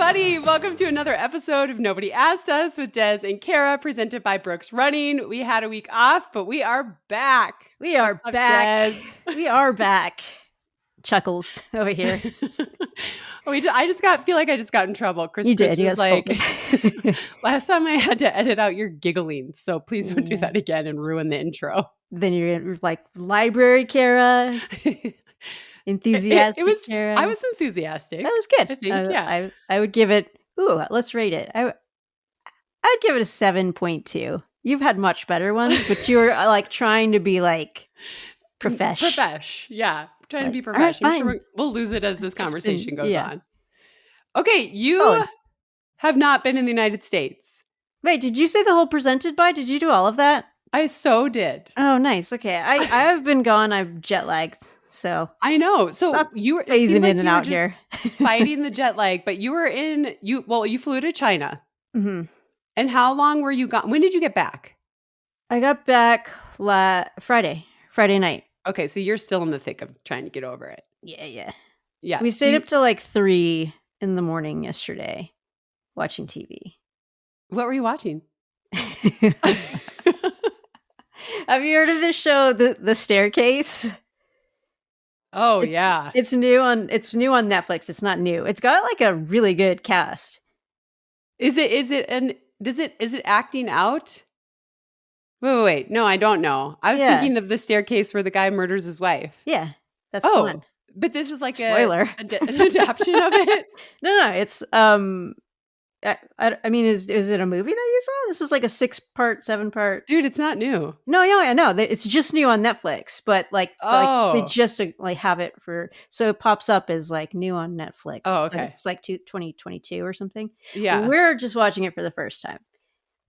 everybody. Welcome to another episode of Nobody Asked Us with Des and Kara, presented by Brooks Running. We had a week off, but we are back. We are What's up, back. Des? We are back. Chuckles over here. I just feel like I just got in trouble. Chris You did. You was got like, last time I had to edit out your giggling, so please don't do that again and ruin the intro. Then you're like, library Kara. Enthusiastic Kara. I was enthusiastic. That was good. I think, yeah. I would give it, let's rate it. I'd give it a 7.2. You've had much better ones, but you were like trying to be like Profesh, yeah. Trying to be profesh. Right, I'm sure we'll lose it as this conversation goes on. Okay, you Solid. have not been in the United States. Wait, did you say the whole presented by? Did you do all of that? I so did. Oh, nice. Okay. I have been gone. I'm jet lagged. So I know. So stop you were phasing in and out here, fighting the jet lag. But you were you flew to China. Mm-hmm. And how long were you gone? When did you get back? I got back Friday night. Okay, so you're still in the thick of trying to get over it. Yeah. We stayed up till like 3 in the morning yesterday, watching TV. What were you watching? Have you heard of this show, The Staircase? Oh, yeah. It's new on Netflix. It's not new. It's got like a really good cast. Is it acting out? Wait. No, I don't know. I was thinking of The Staircase where the guy murders his wife. Yeah. That's the one. But this is like spoiler. an adaptation of it. No, it's I mean, is it a movie that you saw? This is like a 6-part, 7-part. Dude, it's not new. No, I know. It's just new on Netflix, but like they just like have it so it pops up as like new on Netflix. Oh, okay. It's like 2022 or something. Yeah. We're just watching it for the first time.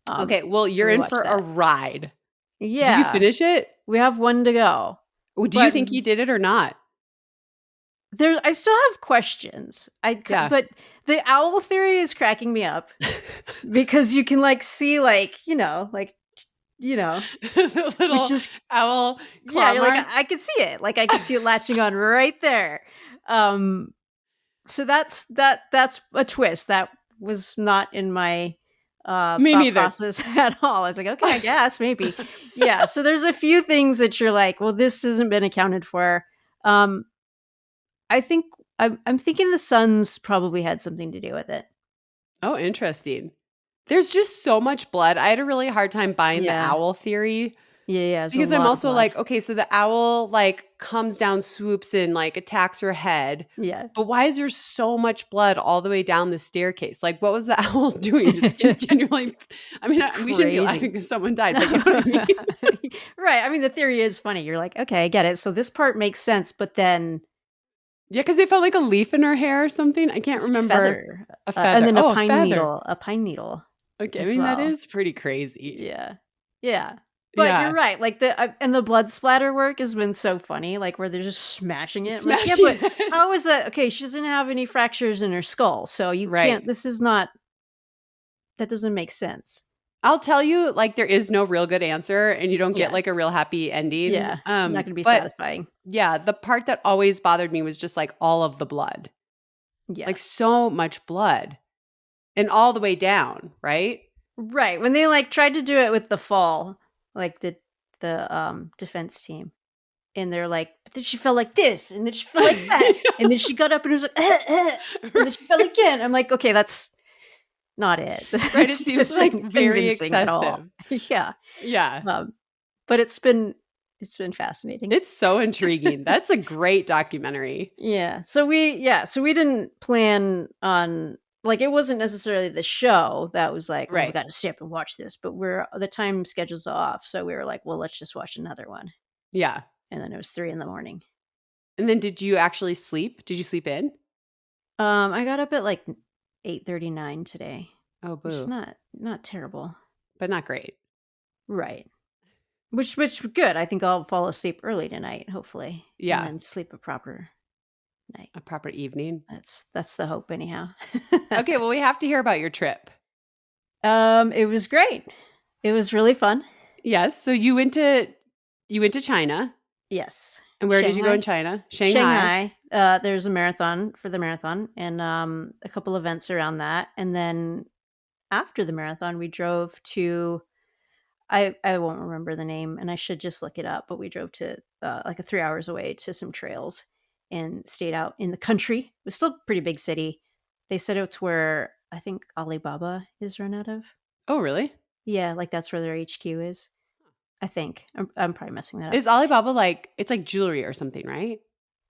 Okay, well, you're in for a ride. Yeah. Did you finish it? We have one to go. Do you think you did it or not? I still have questions. But the owl theory is cracking me up because you can like see the little just owl. Yeah, like I could see it. Like I could see it latching on right there. So that's a twist that was not in my me neither process at all. I was like, okay, I guess maybe. Yeah. So there's a few things that you're like, well, this hasn't been accounted for. I think I'm thinking the Suns probably had something to do with it. Oh, interesting. There's just so much blood. I had a really hard time buying the owl theory. Yeah. Because I'm also like, okay, so the owl like comes down, swoops in, like attacks her head. Yeah. But why is there so much blood all the way down the staircase? Like, what was the owl doing? Just continually. I mean, we shouldn't be laughing because someone died, but you know what I mean? Right. I mean, the theory is funny. You're like, okay, I get it. So this part makes sense, but then. Yeah, because they found like a leaf in her hair or something. I can't remember. A feather. And then a pine needle. A pine needle. Okay, I mean, that is pretty crazy. Yeah. But you're right. Like and the blood splatter work has been so funny. Like where they're just smashing it. Like, yeah, but how is that? Okay, she doesn't have any fractures in her skull, so you can't. This is not. That doesn't make sense. I'll tell you, like, there is no real good answer, and you don't get like a real happy ending. Yeah, not going to be satisfying. Yeah, the part that always bothered me was just like all of the blood. Yeah, like so much blood, and all the way down. Right. When they like tried to do it with the fall. Like the defense team, and they're like, but then she fell like this, and then she fell like that, and then she got up and it was like, and then she fell again. I'm like, okay, that's not it. Right? It seems like very excessive. At all. Yeah. But it's been fascinating. It's so intriguing. That's a great documentary. Yeah. So we didn't plan on. Like, it wasn't necessarily the show that was like, we got to stay up and watch this, but the time schedule's off. So we were like, well, let's just watch another one. Yeah. And then it was 3 a.m. And then did you actually sleep? Did you sleep in? I got up at like 8:39 today. Oh, boo. Which is not terrible. But not great. Right. Which good. I think I'll fall asleep early tonight, hopefully. Yeah. And then sleep a proper night. A proper evening. That's the hope anyhow. Okay, well, we have to hear about your trip. It was great. It was really fun. Yes. So you went to China. Yes. And where did you go in China? Shanghai. Shanghai. There's a marathon for the marathon and a couple events around that. And then after the marathon, we drove to I won't remember the name, and I should just look it up. But we drove to like 3 hours away to some trails and stayed out in the country. It was still a pretty big city. They said it's where I think Alibaba is run out of. Oh, really? Yeah, like that's where their HQ is. I think I'm probably messing that up. Is Alibaba like it's like jewelry or something, right?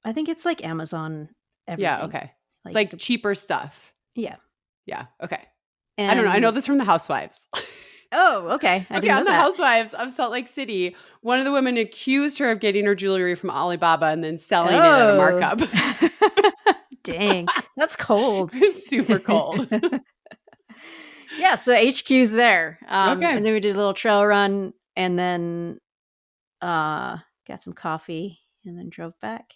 I think it's like Amazon everything. Yeah. Okay. It's like cheaper stuff. Yeah. Yeah. Okay. And I don't know. I know this from The Housewives. Oh, okay. Okay, on The Housewives of Salt Lake City, one of the women accused her of getting her jewelry from Alibaba and then selling it at a markup. Dang, that's cold. Super cold. Yeah, so HQ's there. Okay. And then we did a little trail run and then got some coffee and then drove back.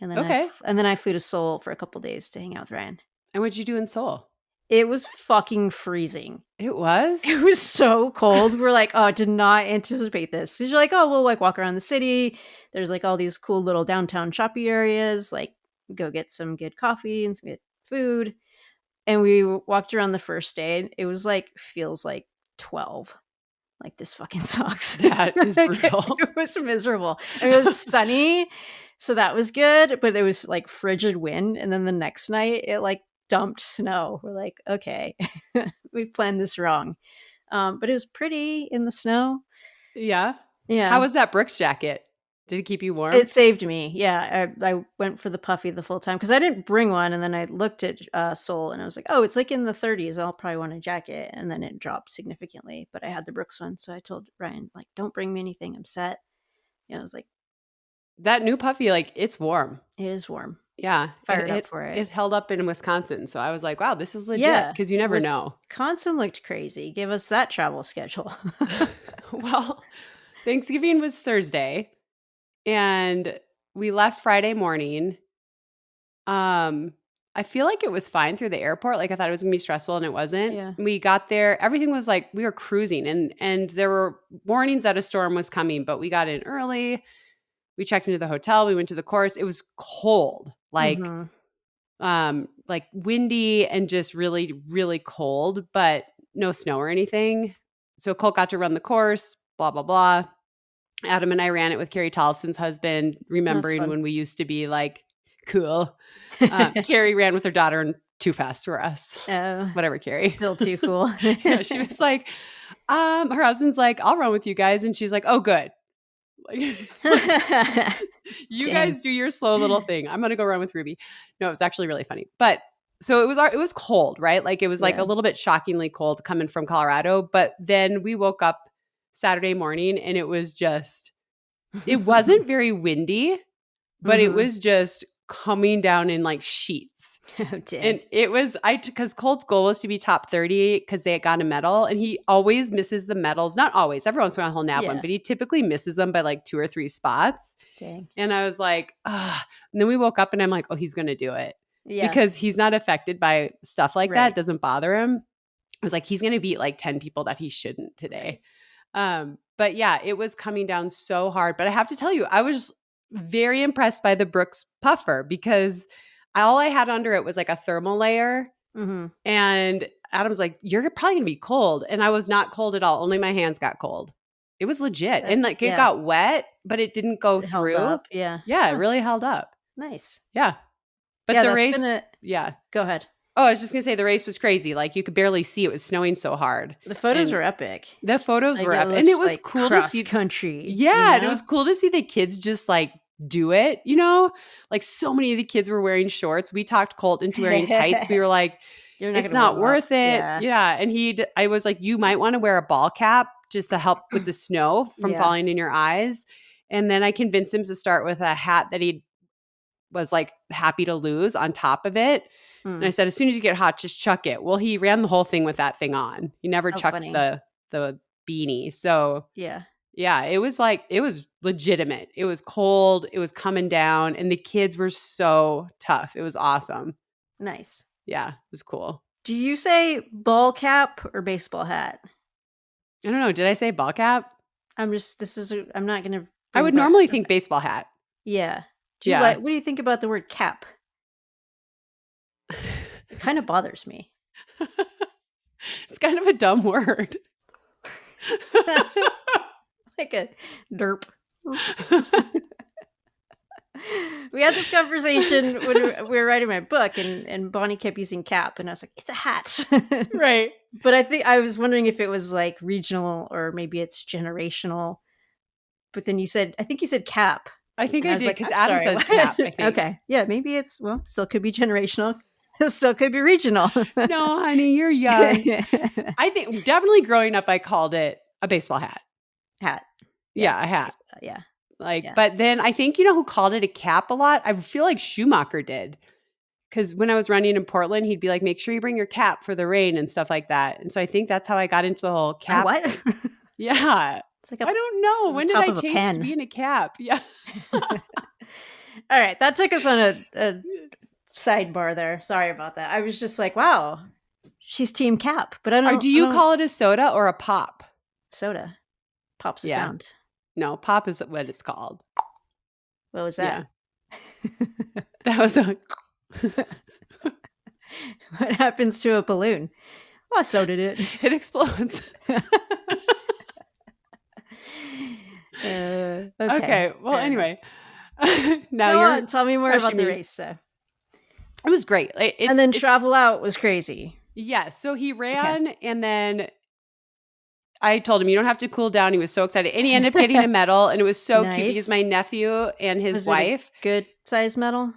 And then I flew to Seoul for a couple days to hang out with Ryan. And what'd you do in Seoul? It was fucking freezing. It was? It was so cold. We're like, oh, I did not anticipate this. Because you're like, oh, we'll like walk around the city. There's like all these cool little downtown shoppy areas. Like go get some good coffee and some good food. And we walked around the first day. It was like, feels like 12. Like this fucking sucks. That is brutal. It was miserable. And it was sunny. So that was good. But it was like frigid wind. And then the next night it like dumped snow. We're like, okay, we've planned this wrong. But it was pretty in the snow. Yeah. Yeah. How was that Brooks jacket? Did it keep you warm? It saved me. Yeah. I went for the puffy the full time because I didn't bring one. And then I looked at Seoul and I was like, oh, it's like in the 30s. I'll probably want a jacket. And then it dropped significantly. But I had the Brooks one. So I told Ryan, like, don't bring me anything. I'm set. I was like, that new puffy, like, it's warm. It is warm. Yeah. Fired up for it. It held up in Wisconsin. So I was like, wow, this is legit. Because you never know. Wisconsin looked crazy. Give us that travel schedule. Well, Thanksgiving was Thursday. And we left Friday morning. I feel like it was fine through the airport. Like I thought it was gonna be stressful and it wasn't. Yeah. We got there. Everything was like we were cruising and there were warnings that a storm was coming, but we got in early. We checked into the hotel. We went to the course. It was cold, like windy and just really, really cold, but no snow or anything. So Colt got to run the course, blah, blah, blah. Adam and I ran it with Carrie Tolson's husband, remembering when we used to be like cool. Carrie ran with her daughter and too fast for us. Whatever, Carrie. Still too cool. Yeah, she was like, her husband's like, I'll run with you guys. And she's like, oh, good. Like, you guys do your slow little thing. I'm going to go run with Ruby. No, it was actually really funny. But so it was cold, right? Like it was like a little bit shockingly cold coming from Colorado. But then we woke up Saturday morning and it was just, it wasn't very windy, but it was just coming down in like sheets. Oh, damn. And it was, because Colt's goal was to be top 30 because they had gotten a medal and he always misses the medals. Not always, every once in a while he'll nab one, but he typically misses them by like 2 or 3 spots. Dang. And I was like, ah. And then we woke up and I'm like, oh, he's going to do it. Yeah. Because he's not affected by stuff like that. It doesn't bother him. I was like, he's going to beat like 10 people that he shouldn't today. But yeah, it was coming down so hard. But I have to tell you, I was very impressed by the Brooks puffer because all I had under it was like a thermal layer. And Adam's like, you're probably going to be cold. And I was not cold at all. Only my hands got cold. It was legit. And like it got wet, but it didn't go through. Held up. Yeah. Yeah, it really held up. Nice. Yeah. But the race. Go ahead. Oh, I was just going to say the race was crazy. Like you could barely see. It was snowing so hard. The photos were epic. The photos were epic. And it was like cool to see country. Yeah. And it was cool to see the kids just like do it, you know? Like so many of the kids were wearing shorts. We talked Colt into wearing tights. We were like, it's not worth it. Yeah. And I was like, you might want to wear a ball cap just to help with the snow from falling in your eyes. And then I convinced him to start with a hat that he was like happy to lose on top of it. And I said, as soon as you get hot, just chuck it. Well, he ran the whole thing with that thing on. He never chucked the beanie. So yeah, it was legitimate. It was cold. It was coming down and the kids were so tough. It was awesome. Nice. Yeah, it was cool. Do you say ball cap or baseball hat? I don't know. Did I say ball cap? I'm not going to. I would normally think baseball hat. Yeah. Yeah. What do you think about the word cap? It kind of bothers me. It's kind of a dumb word. Like a derp. We had this conversation when we were writing my book, and Bonnie kept using cap, and I was like, it's a hat. Right. But I think I was wondering if it was like regional or maybe it's generational. But then I think you said cap. I think And I I was did like, because I'm Adam sorry. says What? cap, I think. Okay. Yeah, maybe it's, well, still could be generational. Still could be regional. No, honey, you're young. I think definitely growing up, I called it a baseball hat. Hat. Yeah. Yeah, a hat. Yeah. Like, Yeah. but then I think, you know who called it a cap a lot? I feel like Schumacher did. Because when I was running in Portland, he'd be like, make sure you bring your cap for the rain and stuff like that. And so I think that's how I got into the whole A cap what? thing. Yeah. It's like I don't know. the When did top I of a change to pen. being a cap? Yeah. All right. That took us on a sidebar there. Sorry about that. I was just like, wow, she's team cap, but Or do you call it a soda or a pop? soda. Pops a Yeah. sound. No, pop is what it's called. What was Yeah. that? That was a. What happens to a balloon? Oh, so did it. It explodes. Okay. Well, anyway. Now Go you're on, tell me more about the me. race, though. It was great. And then travel out was crazy. Yeah. So he ran, and then I told him, you don't have to cool down. He was so excited. And he ended up getting a medal, and it was so cute because my nephew and his wife. Good size medal?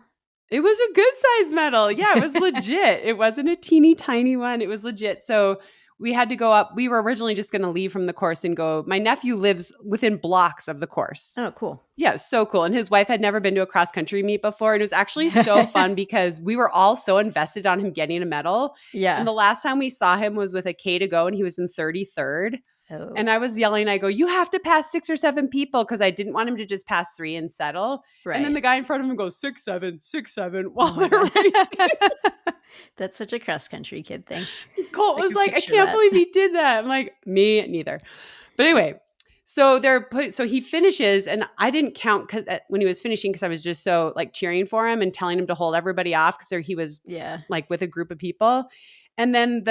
It was a good size medal. Yeah, it was legit. It wasn't a teeny tiny one. It was legit. So we had to go up. We were originally just going to leave from the course and go. My nephew lives within blocks of the course. Oh, cool. Yeah, so cool. And his wife had never been to a cross country meet before. And it was actually so fun because we were all so invested on him getting a medal. Yeah. And the last time we saw him was with a K to go, and he was in 33rd. Oh. And I was yelling, I go, you have to pass 6 or 7 people because I didn't want him to just pass 3 and settle. Right. And then the guy in front of him goes 6-7, 6-7 while they're racing. That's such a cross country kid thing. Colt was like, I can't believe he did that. I'm like, me neither. But anyway, so he finishes, and I didn't count when he was finishing because I was just so like cheering for him and telling him to hold everybody off because he was like with a group of people. And then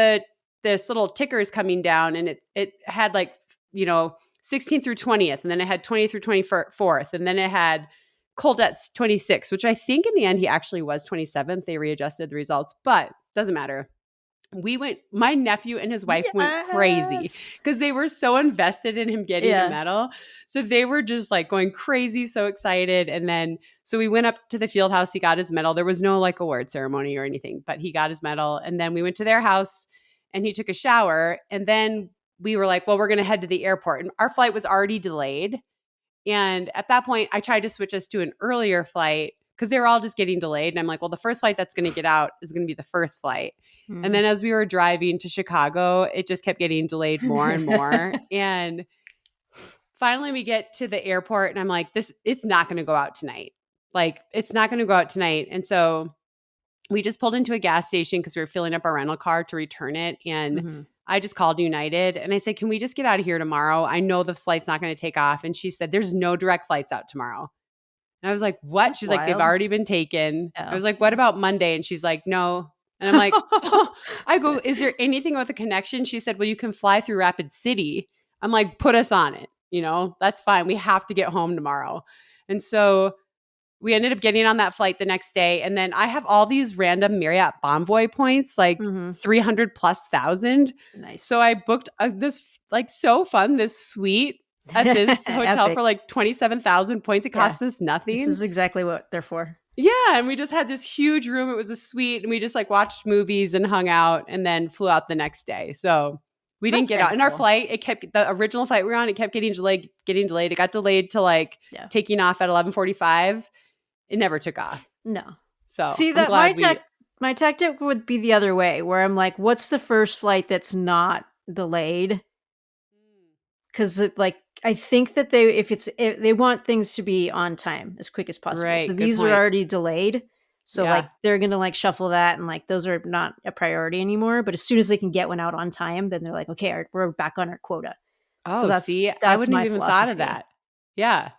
this little ticker is coming down, and it had like, 16th through 20th, and then it had 20th through 24th, and then it had Colt at 26, which I think in the end he actually was 27th. They readjusted the results, but doesn't matter. My nephew and his wife went crazy because they were so invested in him getting a medal. So they were just like going crazy, so excited. And then, so we went up to the field house. He got his medal. There was no like award ceremony or anything, but he got his medal. And then we went to their house and he took a shower. And then we were like, well, we're going to head to the airport. And our flight was already delayed. And at that point, I tried to switch us to an earlier flight because they were all just getting delayed. And I'm like, well, the first flight that's going to get out is going to be the first flight. And then as we were driving to Chicago, it just kept getting delayed more and more. And finally we get to the airport and I'm like, it's not going to go out tonight. Like, it's not going to go out tonight. And so we just pulled into a gas station because we were filling up our rental car to return it. And I just called United and I said, can we just get out of here tomorrow? I know the flight's not going to take off. And she said, there's no direct flights out tomorrow. And I was like, what? She's like, they've already been taken. I was like, what about Monday? And she's like, no. And I'm like, oh. I go, is there anything with a connection? She said, well, you can fly through Rapid City. I'm like, put us on it. That's fine. We have to get home tomorrow. And so we ended up getting on that flight the next day. And then I have all these random Marriott Bonvoy points, like 300,000+. Nice. So I booked this, like, so fun, this suite at this hotel for like 27,000 points. It cost us nothing. This is exactly what they're for. Yeah. And we just had this huge room. It was a suite. And we just like watched movies and hung out and then flew out the next day. So we didn't get out. And our flight, the original flight we were on, it kept getting delayed. It got delayed to like taking off at 11:45. It never took off. No. So see that my tactic would be the other way, where I'm like, what's the first flight that's not delayed? Because like I think that if they want things to be on time as quick as possible. Right, so these are already delayed. So like they're gonna like shuffle that, and like those are not a priority anymore. But as soon as they can get one out on time, then they're like, okay, we're back on our quota. Oh, so that's I wouldn't have even thought of that. Yeah.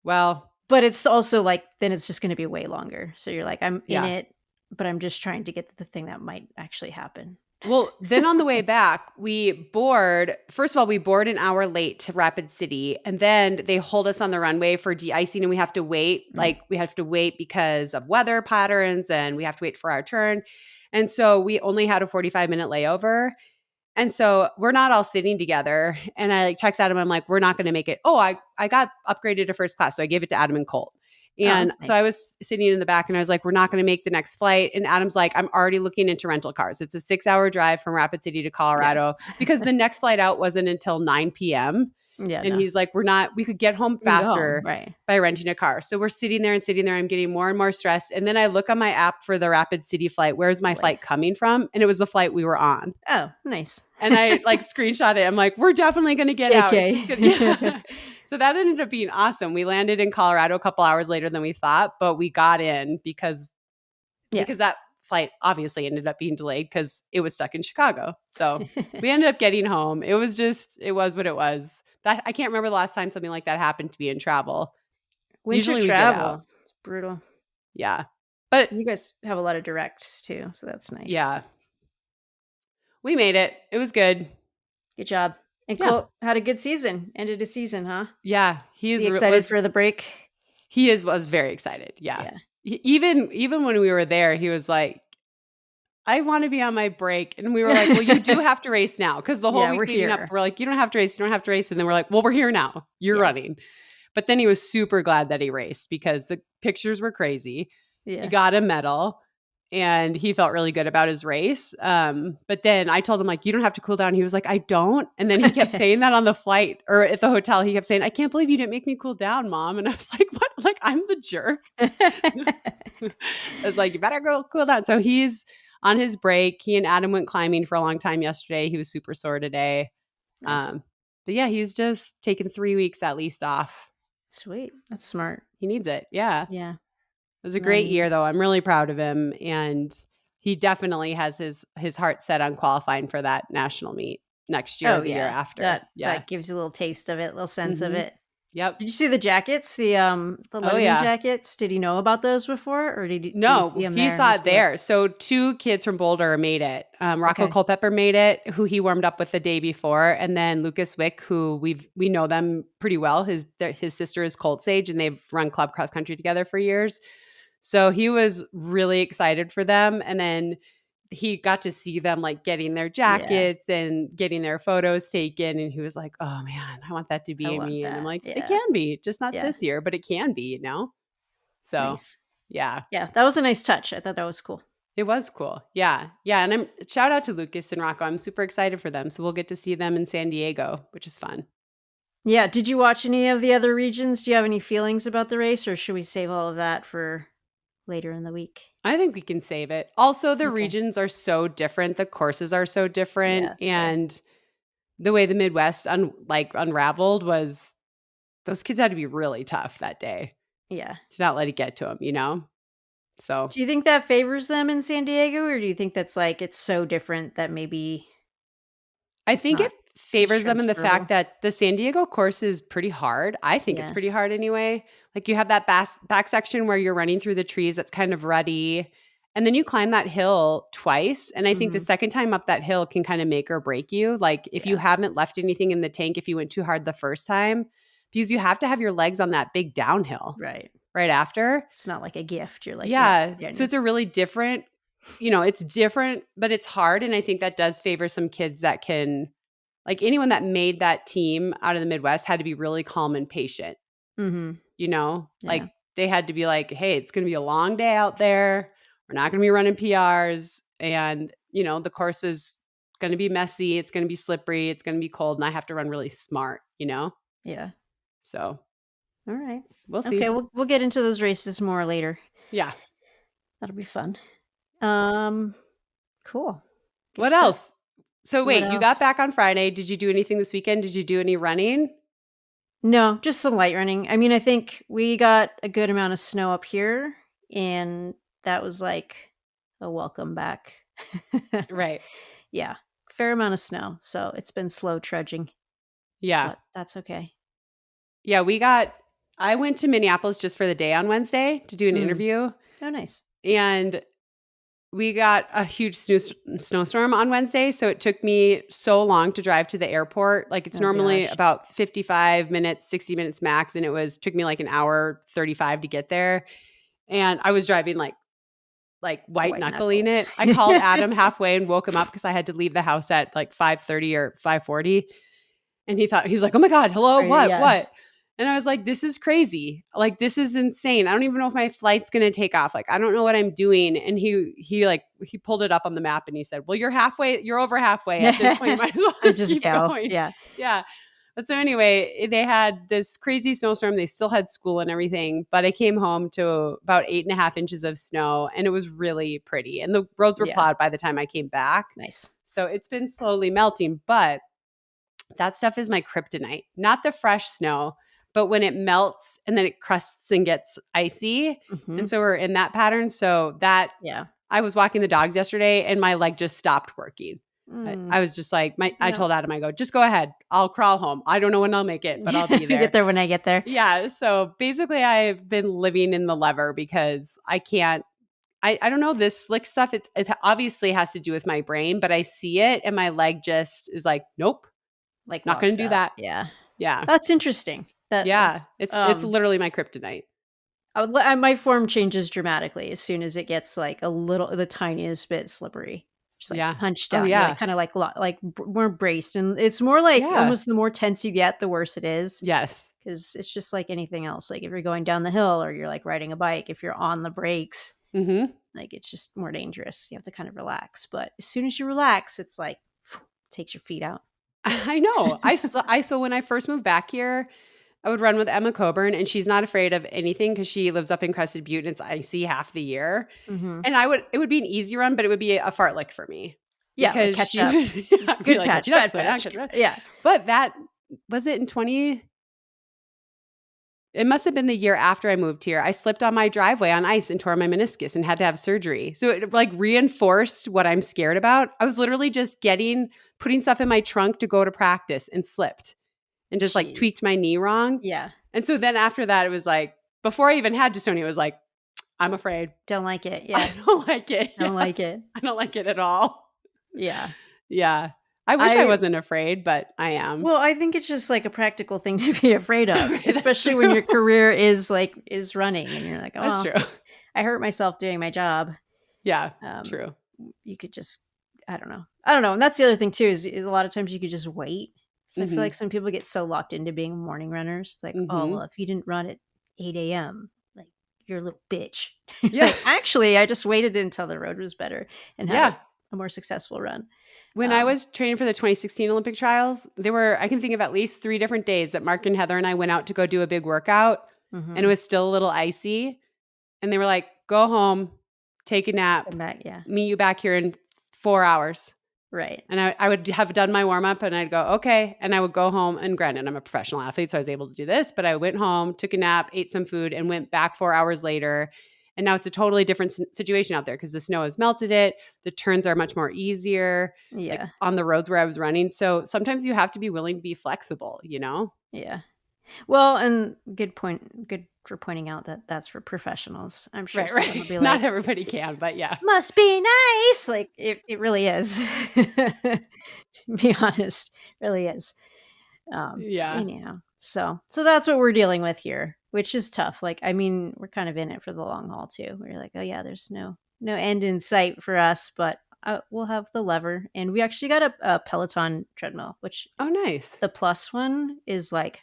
Well, But it's also like, then it's just going to be way longer. So you're like, I'm in Yeah. it, but I'm just trying to get the thing that might actually happen. Well, then on the way back, first of all, we board an hour late to Rapid City, and then they hold us on the runway for de-icing, and we have to wait. Like, we have to wait because of weather patterns, and we have to wait for our turn. And so we only had a 45-minute layover. And so we're not all sitting together. And I like text Adam. I'm like, we're not going to make it. Oh, I got upgraded to first class. So I gave it to Adam and Colt. Oh, And that's so I nice. was sitting in the back and I was like, we're not going to make the next flight. And Adam's like, I'm already looking into rental cars. It's a 6-hour drive from Rapid City to Colorado because the next flight out wasn't until 9 p.m. Yeah, And no. he's like, we could get home We can go home, faster right? by renting a car. So we're sitting there and sitting there. I'm getting more and more stressed. And then I look on my app for the Rapid City flight. Where's my flight coming from? And it was the flight we were on. Oh, nice. And I like screenshot it. I'm like, we're definitely going to get out. It's just gonna, yeah. So that ended up being awesome. We landed in Colorado a couple hours later than we thought, but we got in because that flight obviously ended up being delayed because it was stuck in Chicago. So we ended up getting home. It was what it was. That I can't remember the last time something like that happened to me in travel. Winter Usually we get out. It's brutal. Yeah. But you guys have a lot of directs too, so that's nice. Yeah. We made it. It was good. Good job. And Colt had a good season. Ended a season, huh? Yeah. Is he excited for the break? He was very excited. Yeah. Even when we were there, he was like, I want to be on my break. And we were like, well, you do have to race now. Because the whole week leading up, we're like, you don't have to race. You don't have to race. And then we're like, well, we're here now. You're running. But then he was super glad that he raced because the pictures were crazy. Yeah. He got a medal and he felt really good about his race. But then I told him, like, you don't have to cool down. He was like, I don't. And then he kept saying that on the flight or at the hotel. He kept saying, I can't believe you didn't make me cool down, Mom. And I was like, what? Like, I'm the jerk. I was like, you better go cool down. So he's on his break. He and Adam went climbing for a long time yesterday. He was super sore today. Nice. But yeah, he's just taken 3 weeks at least off. Sweet. That's smart. He needs it. Yeah. Yeah. It was a great year, though. I'm really proud of him. And he definitely has his heart set on qualifying for that national meet next year or the year after. That gives you a little taste of it, a little sense of it. Yep. Did you see the jackets, the Letterman jackets? Did he know about those before, or did he see them there? He saw it there. So 2 kids from Boulder made it. Rocco Culpepper made it, who he warmed up with the day before, and then Lucas Wick, who we know them pretty well. His sister is Colt's age, and they've run club cross country together for years. So he was really excited for them, and then he got to see them like getting their jackets and getting their photos taken. And he was like, oh man, I want that to be me. And I'm like, it can be, just not this year, but it can be, you know? So nice. Yeah, that was a nice touch. I thought that was cool. It was cool. Yeah. And shout out to Lucas and Rocco. I'm super excited for them. So we'll get to see them in San Diego, which is fun. Yeah. Did you watch any of the other regions? Do you have any feelings about the race, or should we save all of that for later in the week? I think we can save it. Also, the regions are so different. The courses are so different. And the way the Midwest unraveled was those kids had to be really tough that day. Yeah. To not let it get to them, you know? So do you think that favors them in San Diego, or do you think that's like it's so different that maybe I think it favors them in the fact that the San Diego course is pretty hard. I think it's pretty hard anyway. Like you have that back section where you're running through the trees that's kind of ruddy. And then you climb that hill twice. And I think the second time up that hill can kind of make or break you. Like if you haven't left anything in the tank, if you went too hard the first time, because you have to have your legs on that big downhill. Right after. It's not like a gift. You're like, so it's a really different, it's different, but it's hard. And I think that does favor some kids that can, like anyone that made that team out of the Midwest had to be really calm and patient. Like they had to be like, hey, it's going to be a long day out there. We're not going to be running PRs. And, the course is going to be messy. It's going to be slippery. It's going to be cold. And I have to run really smart, Yeah. So. All right. We'll see. Okay, we'll get into those races more later. Yeah. That'll be fun. Cool. What else? So wait, you got back on Friday. Did you do anything this weekend? Did you do any running? No, just some light running. I mean, I think we got a good amount of snow up here, and that was like a welcome back. Right. Yeah. Fair amount of snow. So it's been slow trudging. Yeah. But that's okay. Yeah, we got I went to Minneapolis just for the day on Wednesday to do an interview. Oh, nice. And we got a huge snowstorm on Wednesday, so it took me so long to drive to the airport. Like it's normally about 55 minutes, 60 minutes max, and took me like an hour 35 to get there. And I was driving like white knuckling it. I called Adam halfway and woke him up because I had to leave the house at like 5:30 or 5:40. And he's like, oh my God, hello, what? And I was like, this is crazy. Like, this is insane. I don't even know if my flight's going to take off. Like, I don't know what I'm doing. And he pulled it up on the map and he said, well, you're over halfway at this point. You might as well just keep going. Yeah. Yeah. But so anyway, they had this crazy snowstorm. They still had school and everything, but I came home to about 8.5 inches of snow and it was really pretty. And the roads were plowed by the time I came back. Nice. So it's been slowly melting, but that stuff is my kryptonite, not the fresh snow, but when it melts and then it crusts and gets icy. Mm-hmm. And so we're in that pattern. So I was walking the dogs yesterday and my leg just stopped working. I was just like, I told Adam, I go, just go ahead. I'll crawl home. I don't know when I'll make it, but I'll be there. Get there when I get there. Yeah. So basically I've been living in the lever because I can't, I don't know, this slick stuff. It obviously has to do with my brain, but I see it and my leg just is like, nope. Like not going to do that. Yeah. Yeah. That's interesting. It's literally my kryptonite. My form changes dramatically as soon as it gets like the tiniest bit slippery. Just like hunched down. Like, kind of like more braced. And it's more like almost the more tense you get, the worse it is. Yes. Because it's just like anything else. Like if you're going down the hill or you're like riding a bike, if you're on the brakes, like it's just more dangerous. You have to kind of relax. But as soon as you relax, it's like takes your feet out. I know. So when I first moved back here, I would run with Emma Coburn and she's not afraid of anything because she lives up in Crested Butte and it's icy half the year. Mm-hmm. And it would be an easy run, but it would be a fartlek for me. Yeah, because catch up. Good patch, bad patch. Yeah. But that, was it in 20? It must have been the year after I moved here. I slipped on my driveway on ice and tore my meniscus and had to have surgery. So it like reinforced what I'm scared about. I was literally just putting stuff in my trunk to go to practice and slipped and just like tweaked my knee wrong. Yeah. And so then after that, it was like, before I even had dystonia, it was like, I'm afraid. Don't like it. Yeah. I don't like it. Don't like it. I don't like it at all. Yeah. Yeah. I wish I wasn't afraid, but I am. Well, I think it's just like a practical thing to be afraid of, especially when your career is running and you're like, oh, that's true. I hurt myself doing my job. Yeah, true. You could just, I don't know. And that's the other thing too, is a lot of times you could just wait. So I feel like some people get so locked into being morning runners. It's like, oh, well, if you didn't run at 8 a.m., like you're a little bitch. Yeah. Like, actually, I just waited until the road was better and had a more successful run. When I was training for the 2016 Olympic trials, I can think of at least 3 different days that Mark and Heather and I went out to go do a big workout and it was still a little icy. And they were like, go home, take a nap, meet you back here in 4 hours. Right. And I would have done my warm up and I'd go, okay. And I would go home, and granted, I'm a professional athlete, so I was able to do this, but I went home, took a nap, ate some food, and went back 4 hours later. And now it's a totally different situation out there because the snow has melted it. The turns are much more easier like on the roads where I was running. So sometimes you have to be willing to be flexible, you know? Yeah. Well, and good point. Good for pointing out that that's for professionals. I'm sure someone will be like, not everybody can, but yeah. Must be nice. Like it really is. To be honest, really is. Anyhow, so that's what we're dealing with here, which is tough. Like, I mean, we're kind of in it for the long haul too. We're like, oh yeah, there's no end in sight for us, but we'll have the lever, and we actually got a Peloton treadmill, which nice. The Plus one is like,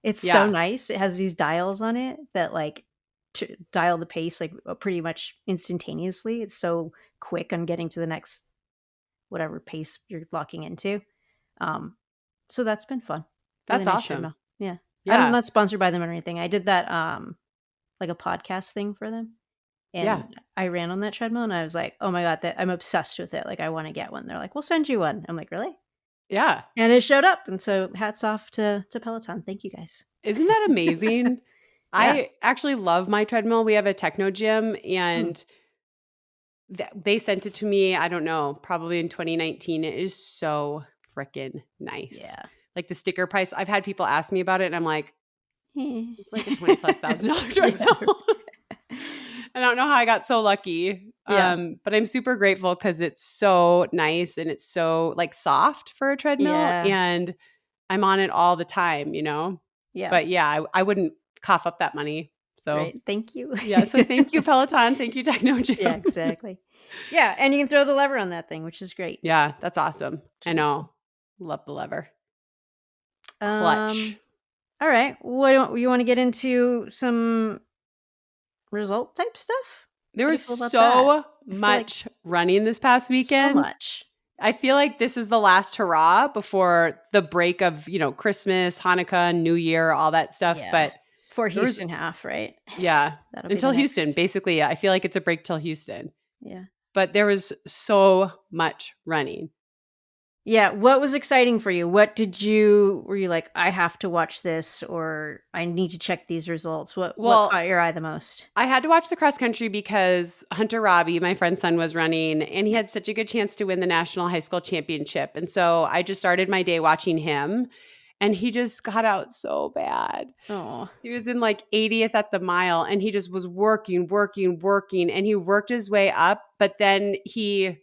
it's so nice. It has these dials on it that like to dial the pace like pretty much instantaneously. It's so quick on getting to the next whatever pace you're locking into. So that's been fun. That's really awesome. Nice. Yeah. I'm not sponsored by them or anything. I did that like a podcast thing for them. And I ran on that treadmill and I was like, oh my God, I'm obsessed with it. Like, I want to get one. They're like, we'll send you one. I'm like, really? Yeah. And it showed up. And so hats off to Peloton. Thank you guys. Isn't that amazing? I actually love my treadmill. We have a techno gym and they sent it to me, I don't know, probably in 2019. It is so freaking nice. Yeah. Like the sticker price. I've had people ask me about it and I'm like, It's like a $20,000+ treadmill. I don't know how I got so lucky. But I'm super grateful because it's so nice and it's so like soft for a treadmill, and I'm on it all the time, you know? Yeah. But yeah, I wouldn't cough up that money. So Great. Thank you. yeah. So thank you, Peloton. Thank you, Techno Gym. Yeah, exactly. Yeah, and you can throw the lever on that thing, which is great. Yeah, that's awesome. It's I really know. cool. Love the lever. Um, Clutch. all right. What you want to get into some result type stuff? There How do you was feel about that? so I feel like much running this past so weekend. much. I feel like this is the last hurrah before the break of, Christmas, Hanukkah, New Year, all that stuff. Yeah. But For there was, Houston half, right? yeah, That'll be the until Houston. next. Basically, I feel like it's a break till Houston. Yeah. But there was so much running. Yeah, what was exciting for you? Were you like, I have to watch this, or I need to check these results? What Well, caught your eye the most? I had to watch the cross country because Hunter Robbie, my friend's son, was running, and he had such a good chance to win the national high school championship. And so I just started my day watching him, and he just got out so bad. Oh. He was in like 80th at the mile, and he just was working, and he worked his way up, but then he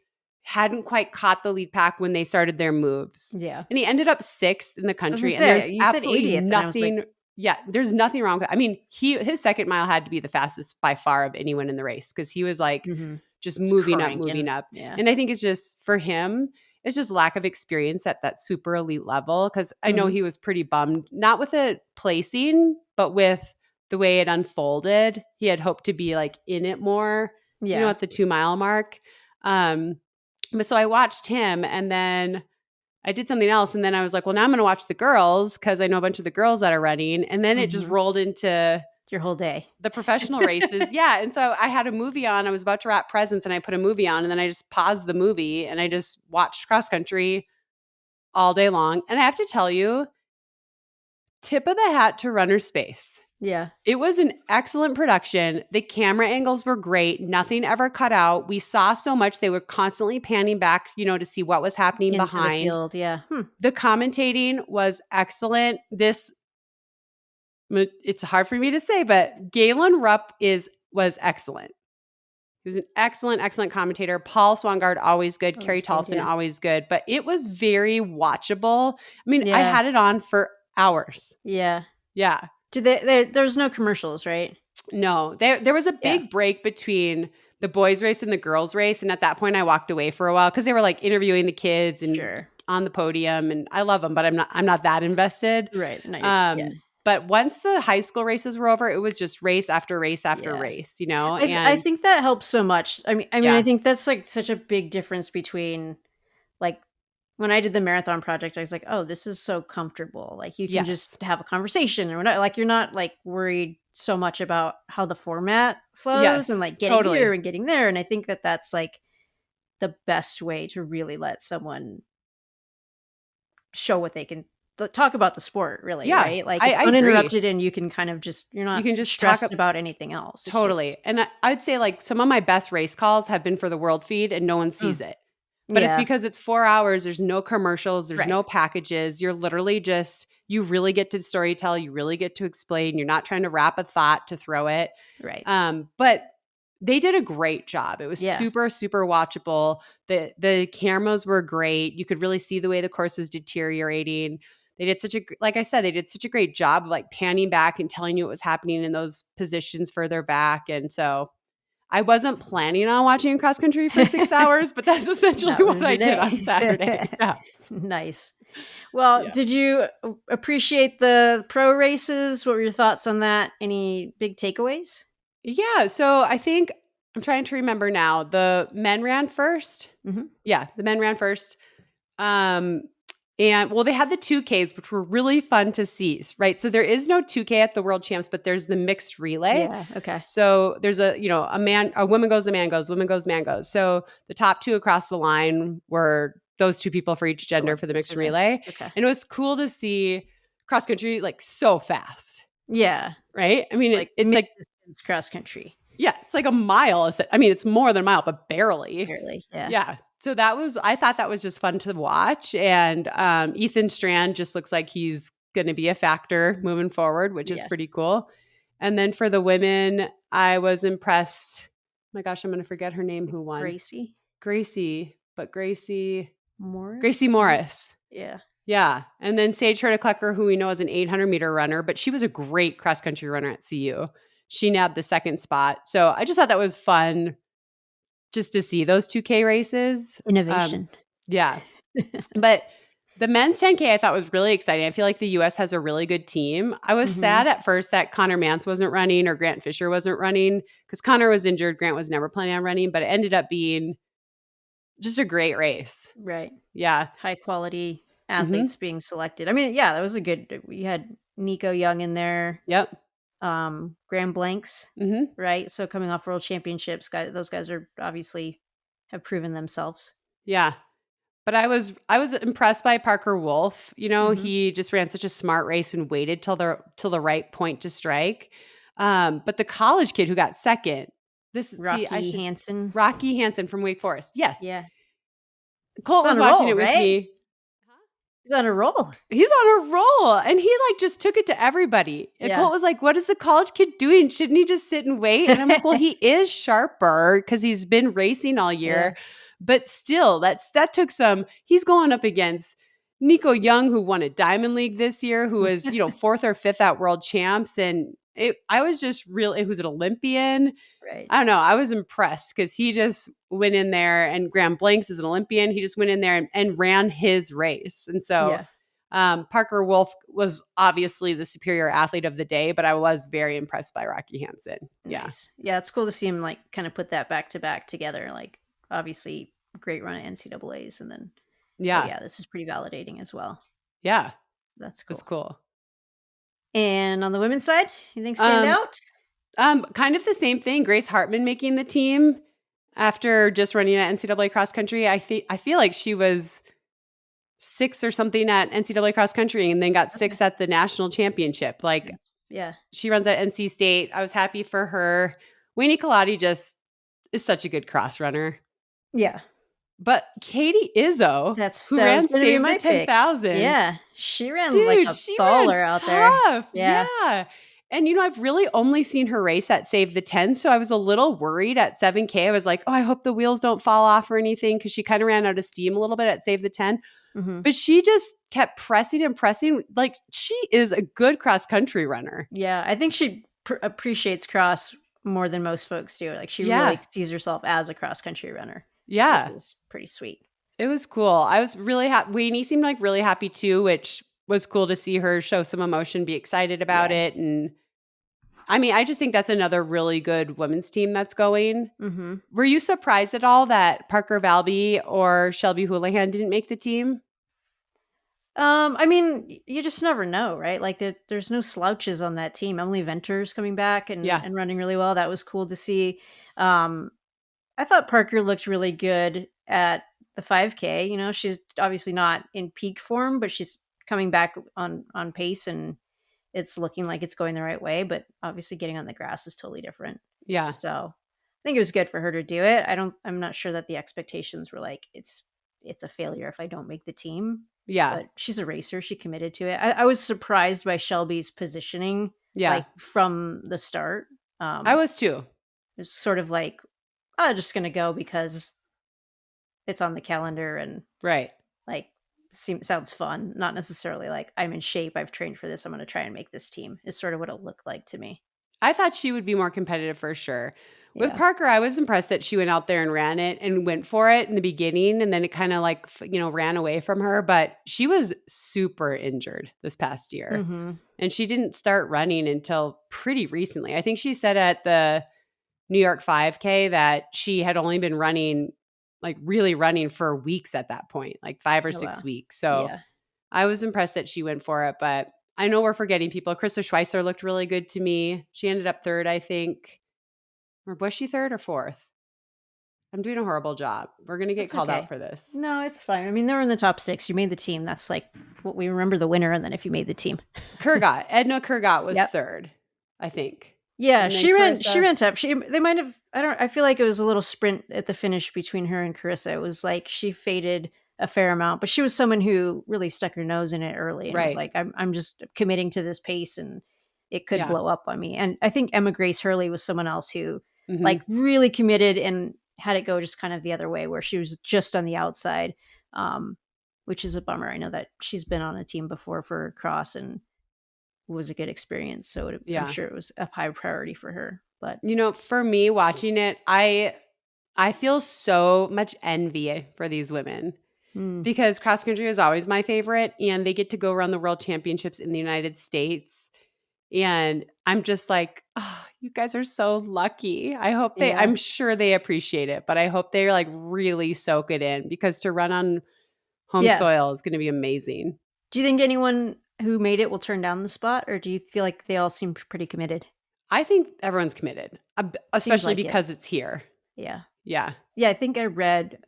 hadn't quite caught the lead pack when they started their moves. Yeah. And he ended up 6th in the I was gonna country, and there's say, you said absolutely 80th, and I was like, nothing. Yeah, there's nothing wrong with it. I mean, his second mile had to be the fastest by far of anyone in the race because he was like just moving cranking. up. Yeah. And I think it's just for him, it's just lack of experience at that super elite level. Cause I know he was pretty bummed, not with the placing, but with the way it unfolded. He had hoped to be like in it more, at the 2 mile mark. But so I watched him, and then I did something else. And then I was like, well, now I'm going to watch the girls because I know a bunch of the girls that are running. And then it just rolled into your whole day. The professional races. Yeah. And so I had a movie on. I was about to wrap presents, and I put a movie on, and then I just paused the movie and I just watched cross country all day long. And I have to tell you, tip of the hat to Runner Space. Yeah. It was an excellent production. The camera angles were great. Nothing ever cut out. We saw so much. They were constantly panning back, to see what was happening Into behind. the field. Yeah. The commentating was excellent. It's hard for me to say, but Galen Rupp was excellent. He was an excellent commentator. Paul Swangard, always good. Carrie Tolson, always good. But it was very watchable. I mean, I had it on for hours. Yeah. Yeah. There's no commercials, right? No. There was a big break between the boys race and the girls race. And at that point I walked away for a while because they were like interviewing the kids and on the podium. And I love them, but I'm not that invested. Right. No, But once the high school races were over, it was just race after race after race, And I think that helps so much. I mean, I think that's like such a big difference between like when I did the marathon project, I was like, oh, this is so comfortable. Like you can just have a conversation or whatever. Like you're not like worried so much about how the format flows and like getting here and getting there. And I think that that's like the best way to really let someone show what they can talk about the sport, really, right? Like it's uninterrupted, and you can kind of you're not stressed about anything else. Totally. And I'd say like some of my best race calls have been for the world feed, and no one sees it. But it's because it's 4 hours. There's no commercials. There's no packages. You're literally you really get to storytell. You really get to explain. You're not trying to wrap a thought to throw it. Right. But they did a great job. It was super, super watchable. The cameras were great. You could really see the way the course was deteriorating. They did like I said, they did such a great job of like panning back and telling you what was happening in those positions further back. And so I wasn't planning on watching cross country for 6 hours, but that's essentially what I did on Saturday. Yeah. Nice. Well, did you appreciate the pro races? What were your thoughts on that? Any big takeaways? Yeah. So I think I'm trying to remember now. The men ran first. Mm-hmm. Yeah. The men ran first. And they had the 2Ks, which were really fun to see, right? So there is no 2K at the world champs, but there's the mixed relay. Yeah. Okay. So there's a woman goes, a man goes, woman goes, man goes. So the top two across the line were those two people for each gender for the mixed relay. Okay. And it was cool to see cross country like so fast. Yeah. Right. I mean, it's like cross country. Yeah, it's like a mile. I mean, it's more than a mile, but barely. Barely, yeah. Yeah. So I thought that was just fun to watch. And Ethan Strand just looks like he's going to be a factor moving forward, which is pretty cool. And then for the women, I was impressed. Oh my gosh, I'm going to forget her name. Who won? Gracie Morris. Yeah. Yeah. And then Sage Hurdeklecker, who we know is an 800-meter runner, but she was a great cross-country runner at CU. She nabbed the second spot. So I just thought that was fun just to see those 2K races. Innovation. Yeah. But the men's 10K I thought was really exciting. I feel like the U.S. has a really good team. I was sad at first that Connor Mance wasn't running or Grant Fisher wasn't running because Connor was injured. Grant was never planning on running, but it ended up being just a great race. Right. Yeah. High quality athletes being selected. I mean, yeah, that was a good. We had Nico Young in there. Yep. Graham Blanks, right? So coming off world championships, those guys are obviously have proven themselves. Yeah. But I was impressed by Parker Wolf. You know, he just ran such a smart race and waited till the right point to strike. But the college kid who got second, Rocky Hansen from Wake Forest. Yes. Yeah. Colt was watching it with me. He's on a roll. And he like just took it to everybody. And Colt was like, what is the college kid doing? Shouldn't he just sit and wait? And I'm like, well, he is sharper because he's been racing all year. But still, that took some. He's going up against Nico Young, who won a Diamond League this year, who is, fourth or fifth at world champs. And I was just really, who's an Olympian. Right. I don't know. I was impressed because he just went in there, and Graham Blanks is an Olympian. He just went in there and ran his race. And so Parker Wolf was obviously the superior athlete of the day, but I was very impressed by Rocky Hansen. Nice. Yeah, it's cool to see him like kind of put that back to back together. Like obviously great run at NCAAs, and then this is pretty validating as well. Yeah. That's cool. That's cool. And on the women's side, anything stand out? Kind of the same thing. Grace Hartman making the team after just running at NCAA cross country. I feel like she was 6 or something at NCAA cross country and then got 6 at the national championship. Like, she runs at NC State. I was happy for her. Wayne Colati just is such a good cross runner. Yeah. But Katie Izzo, who ran Save the 10,000. Yeah. She ran like a baller out there. Yeah. And, I've really only seen her race at Save the 10. So I was a little worried at 7K. I was like, oh, I hope the wheels don't fall off or anything, because she kind of ran out of steam a little bit at Save the 10. But she just kept pressing and pressing. Like, she is a good cross country runner. Yeah. I think she appreciates cross more than most folks do. Like, she really sees herself as a cross country runner. Yeah. It was pretty sweet. It was cool. I was really happy. Wayne seemed like really happy too, which was cool to see her show some emotion, be excited about it. And I mean, I just think that's another really good women's team that's going. Were you surprised at all that Parker Valby or Shelby Houlihan didn't make the team? I mean, you just never know, right? Like, there's no slouches on that team. Emily Venter's coming back and running really well. That was cool to see. I thought Parker looked really good at the 5K. She's obviously not in peak form, but she's coming back on pace, and it's looking like it's going the right way. But obviously getting on the grass is totally different. Yeah. So I think it was good for her to do it. I'm not sure that the expectations were like, it's a failure if I don't make the team. Yeah. But she's a racer. She committed to it. I was surprised by Shelby's positioning. Like, from the start. I was too. It was sort of like, I'm just going to go because it's on the calendar and like sounds fun. Not necessarily like, I'm in shape, I've trained for this, I'm going to try and make this team, is sort of what it looked like to me. I thought she would be more competitive for sure. With Parker, I was impressed that she went out there and ran it and went for it in the beginning. And then it kind of like, ran away from her. But she was super injured this past year. And she didn't start running until pretty recently. I think she said at the New York 5K that she had only been running, like really running for weeks at that point, like 5 or 6 weeks. So I was impressed that she went for it, but I know we're forgetting people. Krista Schweitzer looked really good to me. She ended up 3rd, I think. Or was she 3rd or 4th? I'm doing a horrible job. We're going to get called out for this. No, it's fine. I mean, they were in the top 6. You made the team. That's like what we remember the winner. And then if you made the team. Edna Kurgat was 3rd, I think. Yeah, she ran top. They might have, I feel like it was a little sprint at the finish between her and Carissa. It was like she faded a fair amount, but she was someone who really stuck her nose in it early and was Right. like, I'm just committing to this pace and it could Yeah. blow up on me. And I think Emma Grace Hurley was someone else who Mm-hmm. like really committed and had it go just kind of the other way where she was just on the outside, which is a bummer. I know that she's been on a team before for cross and was a good experience. So I'm Yeah. sure it was a high priority for her. But For me watching it, I feel so much envy for these women because cross country is always my favorite and they get to go around the world championships in the United States. And I'm just like, oh, you guys are so lucky. yeah. I'm sure they appreciate it, but I hope they like really soak it in because to run on home Yeah. soil is going to be amazing. Do you think anyone who made it will turn down the spot, or do you feel like they all seem pretty committed? I think everyone's committed, Seems especially like it. because it's here. Yeah. Yeah. Yeah, I think I read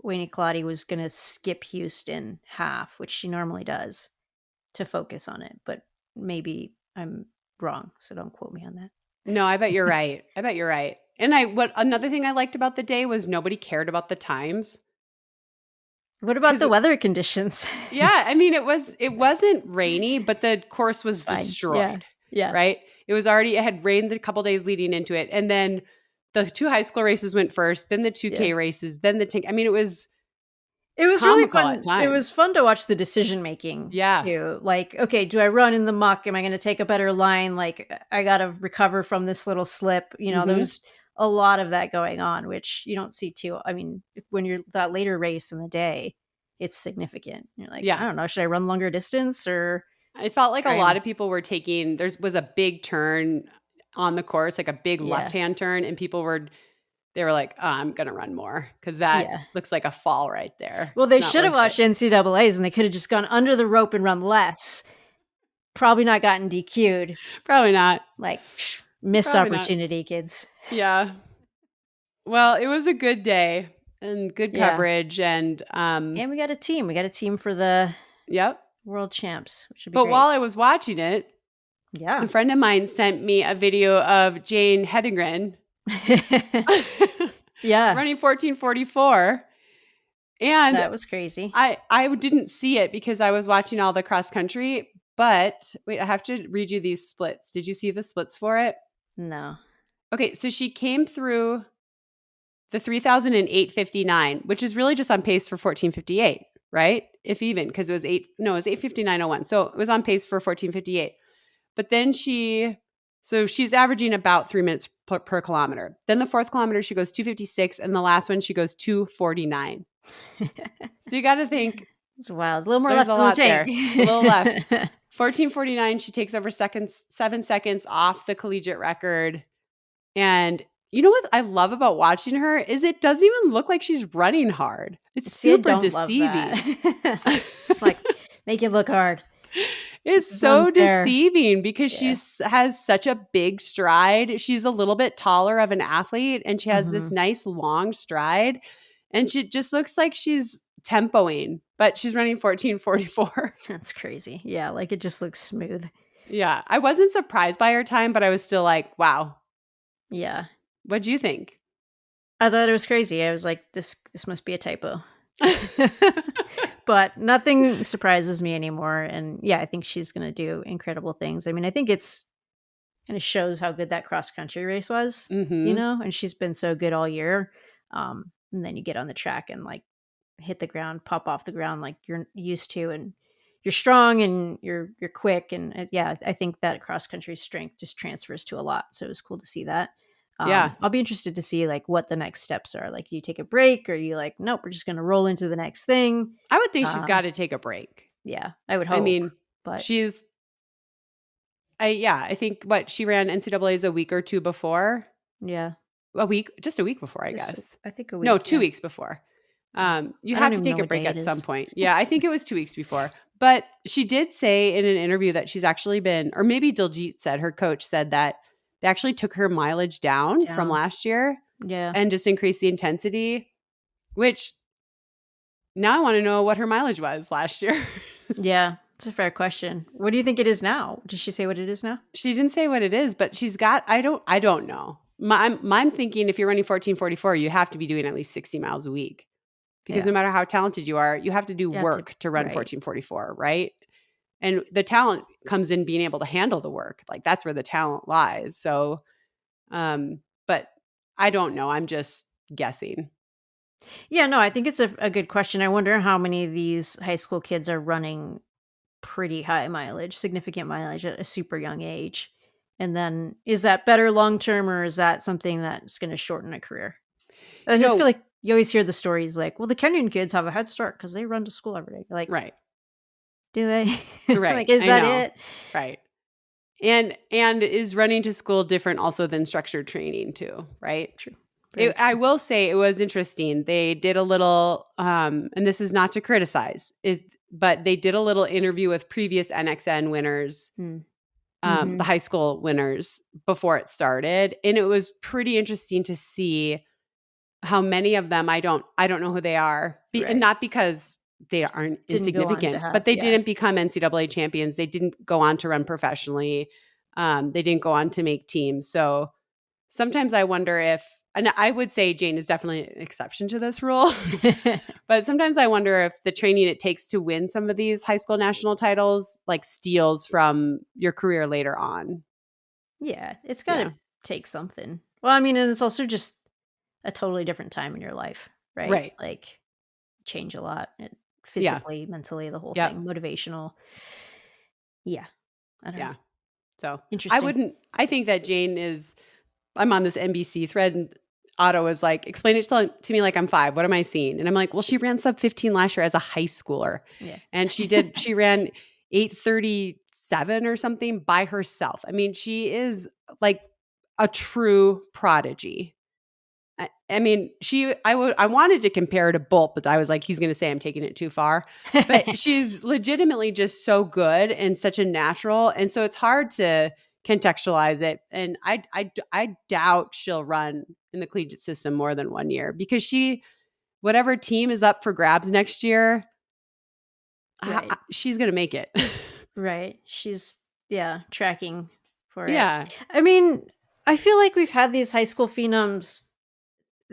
Wayne Claudia was going to skip Houston half, which she normally does, to focus on it. But maybe I'm wrong, so don't quote me on that. No, I bet you're right. I bet you're right. And what another thing I liked about the day was nobody cared about the times. What about the weather conditions? Yeah, I mean it wasn't rainy, but the course was Fine. Yeah. destroyed. Yeah. Right? It had rained a couple days leading into it. And then the 2 high school races went first, then the 2K Yeah. races, then the 10. I mean, it was It was really comical at fun. It times. was fun to watch the decision making Yeah. too. Like, okay, do I run in the muck? Am I going to take a better line? Like, I got to recover from this little slip. There Mhm. was a lot of that going on, which you don't see too. I mean, when you're that later race in the day, it's significant. You're like, I Yeah. don't know, should I run longer distance or I felt like a try lot and of people were taking there was a big turn on the course, like a big yeah, left-hand turn, and they were like, "Oh, I'm gonna run more because that yeah. looks like a fall right there. Well, It's they not should have worth it." watched NCAA's and they could have just gone under the rope and run less. Probably not gotten DQ'd. Probably not. Like, missed Probably not. opportunity, kids. Yeah. Well, it was a good day and good Yeah. coverage and And we got a team. We got a team for the yep. world champs, which would be But great. while I was watching it, Yeah. a friend of mine sent me a video of Jane Hedengren Yeah. running 14:44 and That was crazy. I didn't see it because I was watching all the cross country, but wait, I have to read you these splits. Did you see the splits for it? No. Okay, so she came through the 3,008.59, which is really just on pace for 14:58, right? If even, because it was 8:59.01. So it was on pace for 14:58. But then she's averaging about 3 minutes per kilometer. Then the fourth kilometer, she goes 2:56, and the last one, she goes 2:49. So you got to think It's wild. A little more there's left a in the lot there. tank. A little left. 14:49, she takes over 7 seconds off the collegiate record. And you know what I love about watching her is it doesn't even look like she's running hard. It's See, I super don't love deceiving. that. Like, make it look hard. It's This is so unfair. deceiving because Yeah. has such a big stride. She's a little bit taller of an athlete and she has this Mhm. nice long stride and she just looks like she's tempoing, but she's running 14:44. That's crazy. Yeah, like it just looks smooth. Yeah, I wasn't surprised by her time, but I was still like, wow. Yeah. What'd you think? I thought it was crazy. I was like, this must be a typo. But nothing surprises me anymore. And yeah, I think she's going to do incredible things. I mean, I think it's kind of shows how good that cross country race was, Mhm. and she's been so good all year. And then you get on the track and like hit the ground, pop off the ground like you're used to, and you're strong and you're quick. And yeah, I think that cross country strength just transfers to a lot. So it was cool to see that. Yeah. I'll be interested to see like what the next steps are. Like, you take a break, or you like, nope, we're just going to roll into the next thing. I would think she's Um, got to take a break. yeah, I would I hope, mean, but she's I think she ran NCAA's a week or two before. yeah, Just a week before, I just guess. I think a No, week. 2 Yeah, weeks before. You I don't have to even know take a what break day it at some is. point. Yeah, I think it was 2 weeks before. But she did say in an interview that she's actually been, or maybe Diljit said, her coach said that they actually took her mileage down from Down. last year Yeah, and just increased the intensity, which now I want to know what her mileage was last year. yeah, it's a fair question. What do you think it is now? Did she say what it is now? She didn't say what it is, but she's got, I don't know. I'm thinking if you're running 14:44, you have to be doing at least 60 miles a week. because no matter how talented you are, you have to do work to run 1444, right? And the talent comes in being able to handle the work. Like that's where the talent lies. So, but I don't know. I'm just guessing. Yeah, no, I think it's a good question. I wonder how many of these high school kids are running pretty high mileage, significant mileage at a super young age. And then is that better long term, or is that something that's going to shorten a career? I feel like you always hear the stories like, well, the Kenyan kids have a head start because they run to school every day. Like, right. Do they? Right. Like, is I that know. it? Right. And is running to school different also than structured training too, right? True. I will say it was interesting. They did a little, and this is not to criticize, but they did a little interview with previous NXN winners, the high school winners before it started, and it was pretty interesting to see how many of them I don't know who they are, and not because they aren't insignificant, but they didn't become NCAA champions. They didn't go on to run professionally. They didn't go on to make teams. So sometimes I wonder if, and I would say Jane is definitely an exception to this rule, but sometimes I wonder if the training it takes to win some of these high school national titles like steals from your career later on. Yeah, it's got to take something. Well, I mean, and it's also just a totally different time in your life, right? Right. Like, change a lot physically, mentally, the whole thing, motivational. Yeah. I don't know. So Interesting. I think that Jane is, I'm on this NBC thread and Otto is like, explain it to me like I'm 5. What am I seeing? And I'm like, well, she ran sub 15 last year as a high schooler. Yeah. And she ran 8:37 or something by herself. I mean, she is like a true prodigy. I mean, I wanted to compare her to Bolt, but I was like, he's going to say I'm taking it too far. But she's legitimately just so good and such a natural. And so it's hard to contextualize it. And I doubt she'll run in the collegiate system more than 1 year because whatever team is up for grabs next year, she's going to make it. Right. She's, tracking for it. Yeah. I mean, I feel like we've had these high school phenoms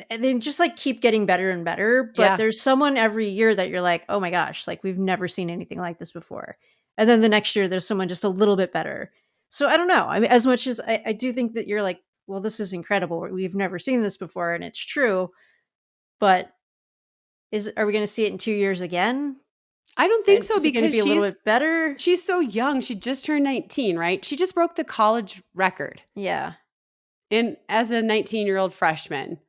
and they just like keep getting better and better, but there's someone every year that you're like, oh my gosh, like we've never seen anything like this before. And then the next year there's someone just a little bit better. So I don't know. I mean, as much as I do think that you're like, well, this is incredible. We've never seen this before, and it's true. But are we going to see it in 2 years again? I don't think so is it going to because be a little bit better? She's so young. She just turned 19, right? She just broke the college record. Yeah. And as a 19-year-old freshman.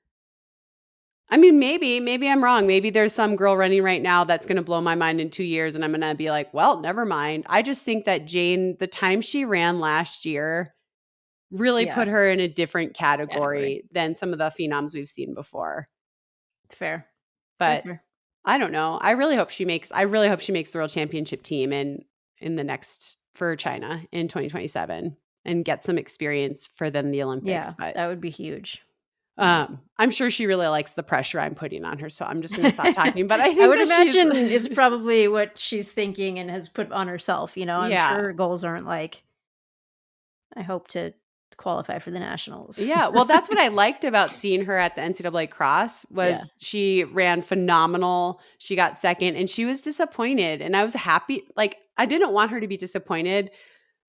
I mean, maybe I'm wrong. Maybe there's some girl running right now that's going to blow my mind in 2 years and I'm going to be like, well, never mind. I just think that Jane, the time she ran last year really put her in a different category than some of the phenoms we've seen before. Fair. But I don't know. I really hope she makes the world championship team in the next for China in 2027 and get some experience for then the Olympics. Yeah, but that would be huge. I'm sure she really likes the pressure I'm putting on her, so I'm just going to stop talking. But I think I would imagine it's probably what she's thinking and has put on herself. You know, I'm sure her goals aren't like, I hope to qualify for the nationals. Yeah, well, that's what I liked about seeing her at the NCAA cross was she ran phenomenal. She got second, and she was disappointed, and I was happy. Like I didn't want her to be disappointed.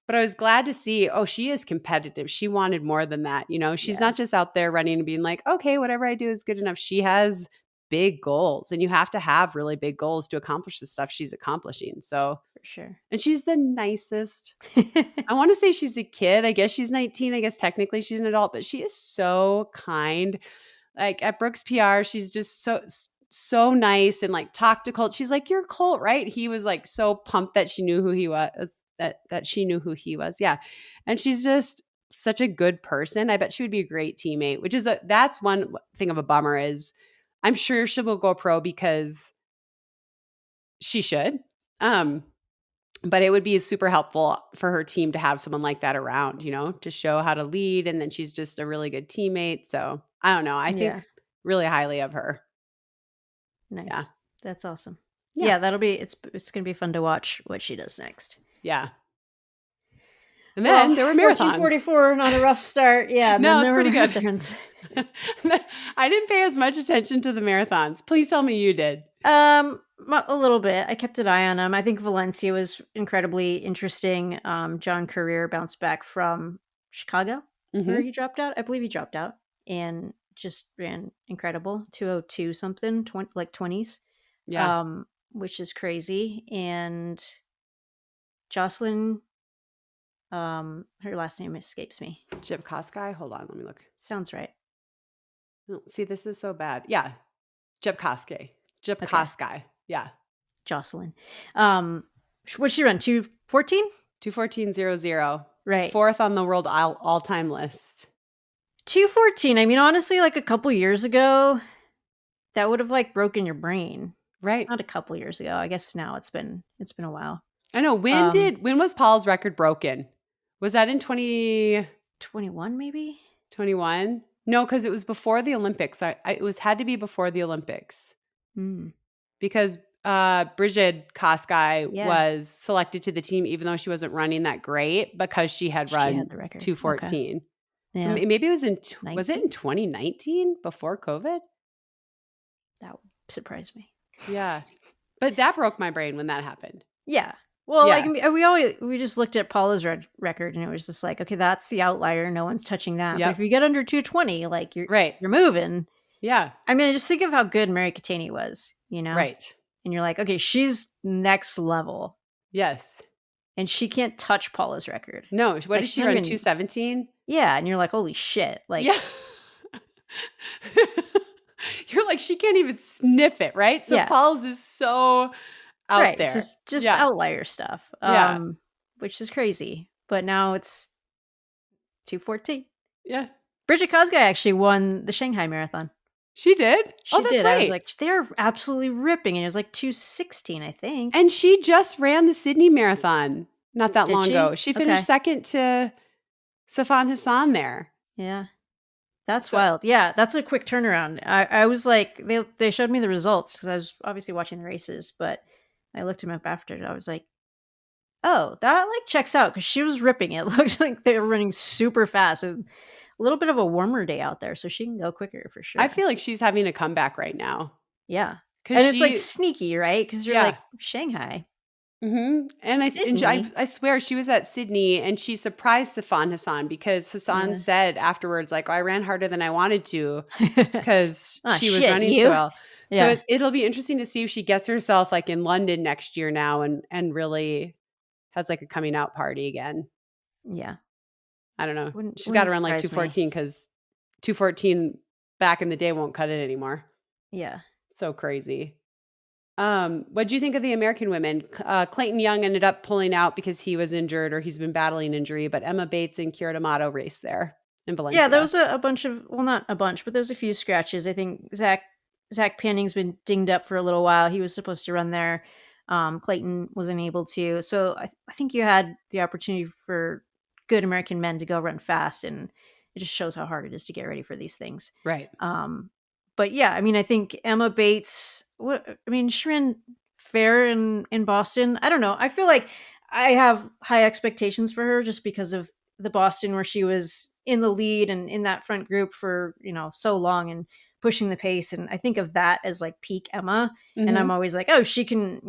But I was glad to see, she is competitive. She wanted more than that. You know, she's not just out there running and being like, okay, whatever I do is good enough. She has big goals and you have to have really big goals to accomplish the stuff she's accomplishing. So for sure. And she's the nicest. I want to say she's a kid. I guess she's 19. I guess technically she's an adult, but she is so kind. Like at Brooks PR, she's just so nice and like talked to Colt. She's like, you're Colt, right? He was like so pumped that she knew who he was. That she knew who he was. Yeah. And she's just such a good person. I bet she would be a great teammate, which is that's one thing of a bummer is I'm sure she will go pro because she should. But it would be super helpful for her team to have someone like that around, you know, to show how to lead. And then she's just a really good teammate. So I don't know. I think really highly of her. Nice. Yeah. That's awesome. Yeah, it's going to be fun to watch what she does next. Yeah. And then there were marathons. 14:44, not a rough start. Yeah, and No, then it's there were pretty good. marathons. I didn't pay as much attention to the marathons. Please tell me you did. A little bit. I kept an eye on them. I think Valencia was incredibly interesting. John Career bounced back from Chicago, where he dropped out. I believe he dropped out and just ran incredible. 202 something, like 20s. Yeah. Which is crazy. And Jocelyn, her last name escapes me. Jepkosky? Hold on, let me look. Sounds right. Oh, see, this is so bad. Yeah. Jepkosky. Jepkosky. Yeah. Jocelyn. What'd she run? 2:14? 2:14.00. Right. 4th on the world all-time list. 2:14. I mean, honestly, like a couple years ago, that would have like broken your brain. Right. Not a couple years ago. I guess now it's been a while. I know. When was Paul's record broken? Was that in 2021 maybe? 21? No, because it was before the Olympics. It had to be before the Olympics. Because Bridget Kosgei was selected to the team even though she wasn't running that great because she had run 2:14. Okay. Yeah. So maybe it was was it in 2019 before COVID? That would surprise me. Yeah. But that broke my brain when that happened. Yeah. Well, like we just looked at Paula's record and it was just like, okay, that's the outlier. No one's touching that. Yep. But if you get under 220, like you're moving. Yeah. I mean, just think of how good Mary Katani was, you know? Right. And you're like, okay, she's next level. Yes. And she can't touch Paula's record. No. What did she run? 2:17? Yeah. And you're like, holy shit. Like, yeah. You're like, she can't even sniff it, right? So Paula's is so out there. It's just outlier stuff. Which is crazy. But now it's 2:14. Yeah. Bridget Kosgei actually won the Shanghai Marathon. She did? She did. Right. I was like, they're absolutely ripping. And it was like 2:16, I think. And she just ran the Sydney Marathon not that long ago. She finished second to Safan Hassan there. Yeah. That's wild. Yeah, that's a quick turnaround. I was like, they showed me the results because I was obviously watching the races, but I looked him up after. I was like, oh, that like checks out because she was ripping it. It looked like they were running super fast. A little bit of a warmer day out there, so she can go quicker for sure. I feel like she's having a comeback right now. Yeah. And it's like sneaky, right? Because you're like, Shanghai. Mm-hmm. And I swear she was at Sydney and she surprised Safan Hassan because Hassan said afterwards, like, oh, I ran harder than I wanted to because she was running so well. Yeah. So it'll be interesting to see if she gets herself like in London next year now and really has like a coming out party again. Yeah. I don't know. She's got to run like 2:14 because 2:14 back in the day won't cut it anymore. Yeah. So crazy. What do you think of the American women? Clayton Young ended up pulling out because he was injured or he's been battling injury, but Emma Bates and Kira D'Amato raced there in Valencia. Yeah, there was a bunch of, well, not a bunch, but there's a few scratches. I think Zach Panning's been dinged up for a little while. He was supposed to run there. Clayton wasn't able to. So I think you had the opportunity for good American men to go run fast, and it just shows how hard it is to get ready for these things. Right. But yeah, I mean, I think Emma Bates, she ran fair in Boston. I don't know. I feel like I have high expectations for her just because of the Boston where she was in the lead and in that front group for, so long and pushing the pace. And I think of that as like peak Emma. Mm-hmm. And I'm always like, oh, she can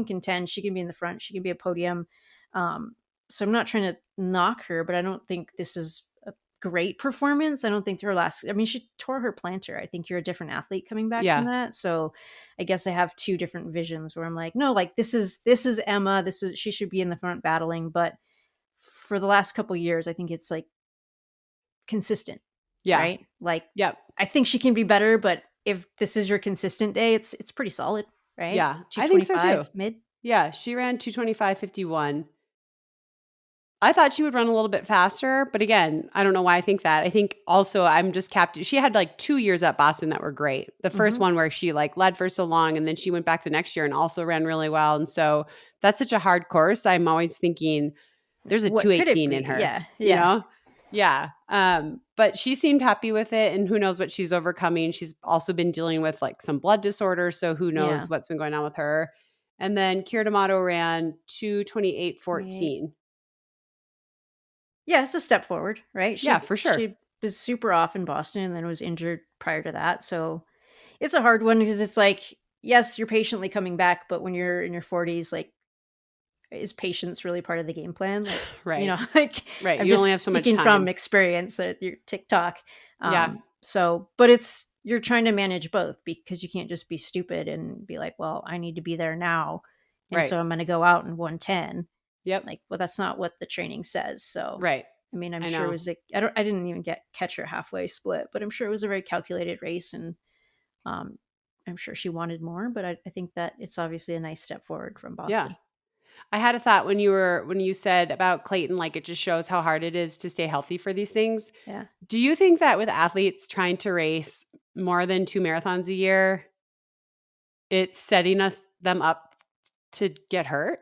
contend. She can be in the front. She can be a podium. So I'm not trying to knock her, but I don't think this is great performance. I don't think she tore her plantar. I think you're a different athlete coming back from that. So I guess I have two different visions where I'm like, no, like this is Emma. She should be in the front battling. But for the last couple years, I think it's like consistent. Yeah. Right. Like, I think she can be better, but if this is your consistent day, it's pretty solid. Right. Yeah. I think so too. Mid. Yeah. She ran 2:25.51. I thought she would run a little bit faster, but again, I don't know why I think that. I think also I'm just captive. She had like 2 years at Boston that were great. The first one where she like led for so long and then she went back the next year and also ran really well. And so that's such a hard course. I'm always thinking there's a 2:18 in her. Yeah. You know? Yeah. But she seemed happy with it and who knows what she's overcoming. She's also been dealing with like some blood disorder. So who knows what's been going on with her. And then Kira D'Amato ran 2:28.14. Yeah, it's a step forward, right? Yeah, She for sure. she was super off in Boston and then was injured prior to that. So it's a hard one because it's like, yes, you're patiently coming back, but when you're in your 40s, like, is patience really part of the game plan? Like, Right. like Right. I'm You only just have so much speaking from time. experience at your TikTok. Yeah. So, but it's, you're trying to manage both because you can't just be stupid and be like, well, I need to be there now. And Right. so I'm going to go out in 110. Yep. Like, well, that's not what the training says. So, Right. I mean, I'm I sure it know. was like, I didn't even get catch her halfway split, but I'm sure it was a very calculated race. And um, I'm sure she wanted more, but I think that it's obviously a nice step forward from Yeah. Boston. I had a thought when you said about Clayton, like it just shows how hard it is to stay healthy for these things. Yeah. Do you think that with athletes trying to race more than 2 marathons a year, it's setting them up to get hurt?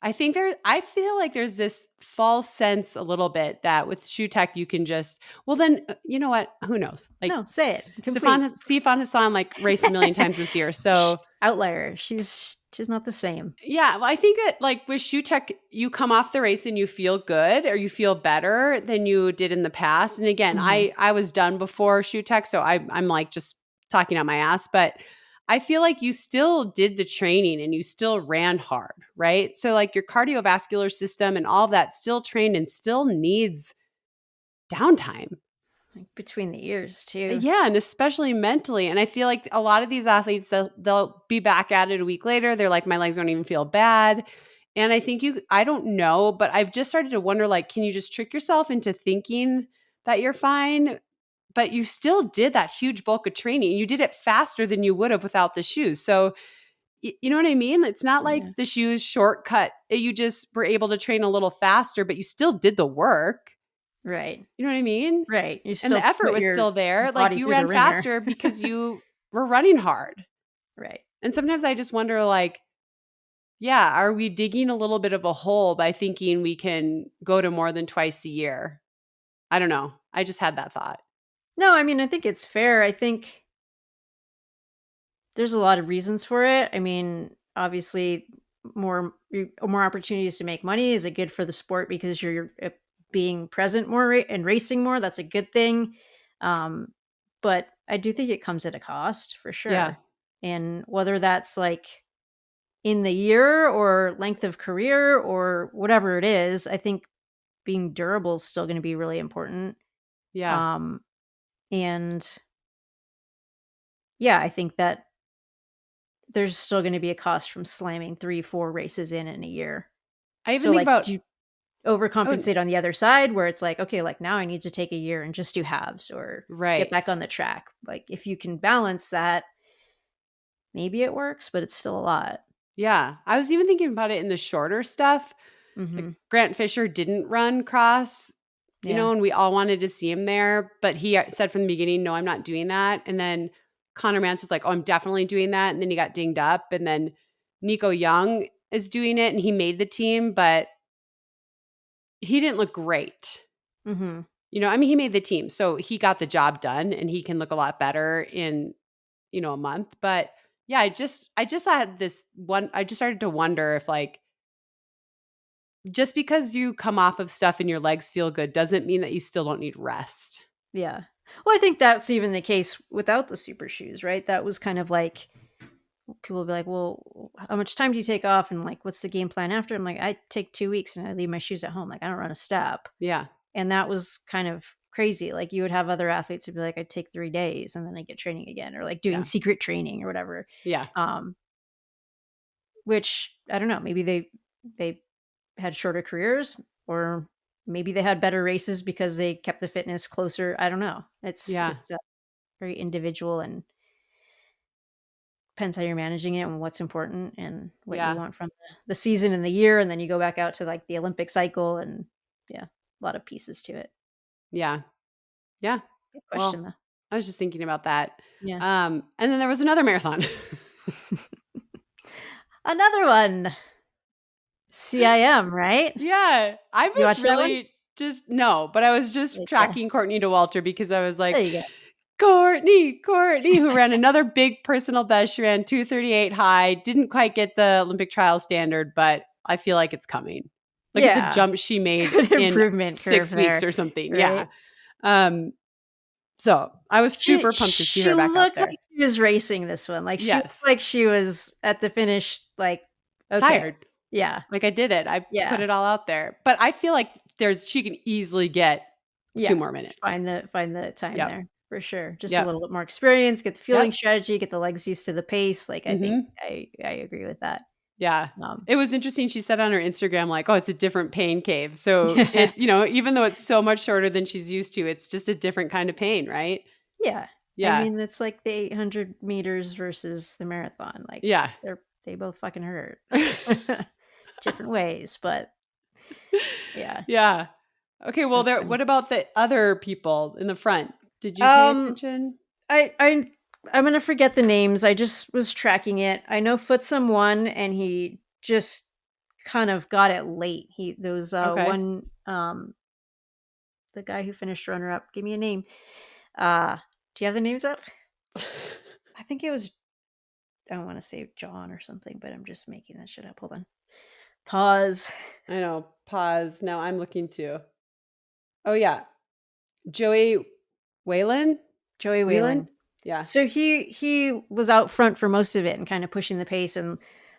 I feel like there's this false sense a little bit that with shoe tech you can just well then you know what? Who knows? Like No, say it. Complete. Sifan Hassan like raced a million times this year. So Outlier. She's not the same. yeah, well, I think that like with shoe tech, you come off the race and you feel good or you feel better than you did in the past. And again, Mhm. I was done before shoe tech, so I'm like just talking out my ass, but I feel like you still did the training and you still ran hard, right? So like your cardiovascular system and all of that still trained and still needs downtime. Like between the ears too. Yeah, and especially mentally. And I feel like a lot of these athletes, they'll be back at it a week later. They're like, my legs don't even feel bad. And I think I don't know, but I've just started to wonder, like, can you just trick yourself into thinking that you're fine? But you still did that huge bulk of training. You did it faster than you would have without the shoes. So, you know what I mean? It's not Yeah. like the shoes shortcut. You just were able to train a little faster, but you still did the work. Right. You know what I mean? Right. You And the still effort put was your still there. Like body you through the ran ringer. faster because you were running hard. Right. And sometimes I just wonder like, yeah, are we digging a little bit of a hole by thinking we can go to more than twice a year? I don't know. I just had that thought. No, I mean, I think it's fair. I think there's a lot of reasons for it. I mean, obviously, more opportunities to make money is it good for the sport because you're being present more and racing more. That's a good thing. Um, but I do think it comes at a cost for Yeah. sure. And whether that's like in the year or length of career or whatever it is, I think being durable is still going to be really important. Yeah. Um, and yeah, I think that there's still gonna be a cost from slamming 3, 4 races in a year. I even So, think like, about do you oh, overcompensate on the other side where it's like, "Okay, like, now I need to take a year and just do halves or get right. back on the track." Like, if you can balance that, maybe it works, but it's still a lot. Yeah. I was even thinking about it in the shorter stuff. Like Mhm. Grant Fisher didn't run cross, Yeah. and we all wanted to see him there, but he said from the beginning, "No, I'm not doing that." And then Connor Mance was like, "Oh, I'm definitely doing that." And then he got dinged up. And then Nico Young is doing it and he made the team, but he didn't look great. Mhm. I mean, he made the team. So he got the job done and he can look a lot better in, a month. But yeah, I just had this one, I just started to wonder if like just because you come off of stuff and your legs feel good doesn't mean that you still don't need rest. Yeah. Well, I think that's even the case without the super shoes, right? That was kind of like people will be like, "Well, how much time do you take off?" And like, "What's the game plan after?" I'm like, "I take 2 weeks and I leave my shoes at home. Like, I don't run a step." Yeah. And that was kind of crazy. Like, you would have other athletes who'd be like, "I take 3 days and then I get training again," or like doing Yeah. secret training or whatever. Yeah. Um, which I don't know. Maybe they had shorter careers, or maybe they had better races because they kept the fitness closer. I don't know. It's Yeah. it's very individual and depends how you're managing it and what's important and what you Yeah. want from the season and the year, and then you go back out to, like, the Olympic cycle and yeah, a lot of pieces to it. Yeah. Yeah. Good question, Well, though. I was just thinking about that. Yeah. And then there was another marathon. Another one. CIM, right? Yeah. I You was watch that one? really just no, but I was Just just like, tracking Courtney to Walter because I was there like, you go. Courtney, who ran another big personal best. She ran 2:38 high. Didn't quite get the Olympic trial standard, but I feel like it's coming. Look at the jump she made Good in improvement 6 curve weeks there, or something. right? Yeah. So I was super pumped to see She her back out looked like there. she was racing this one, like, she looked Yes. like she was at the finish, like, okay. Tired. Yeah. Like I did it. I put Yeah. it all out there. But I feel like she can easily get 2 Yeah. more minutes. Find the time Yep. there, for sure. Just a Yep. little bit more experience, get the Yep. fueling strategy, get the legs used to the pace, like, I think Mhm. I agree with that. Yeah. Um It was interesting, she said on her Instagram, like, "Oh, it's a different pain cave." So, even though it's so much shorter than she's used to, it's just a different kind of pain, right? Yeah. I Yeah. mean, it's like the 800 meters versus the marathon, like, Yeah. they both fucking hurt. Different ways, but yeah. Yeah. Okay, well, That's funny. what about the other people in the front? Did you pay Um, attention? I I'm gonna forget the names, I just was tracking it. I know Footsum won, and he just kind of got it late. There was, Okay. one, the guy who finished runner up, give me a name. Uh, do you have the names up? I think it was I don't wanna say John or something, but I'm just making that shit up. Hold on. Pause. I know. Pause. Now I'm looking too. Oh, yeah. Joey Whalen? Joey Whelan? Whalen. Yeah. So he was out front for most of it and kind of pushing the pace, and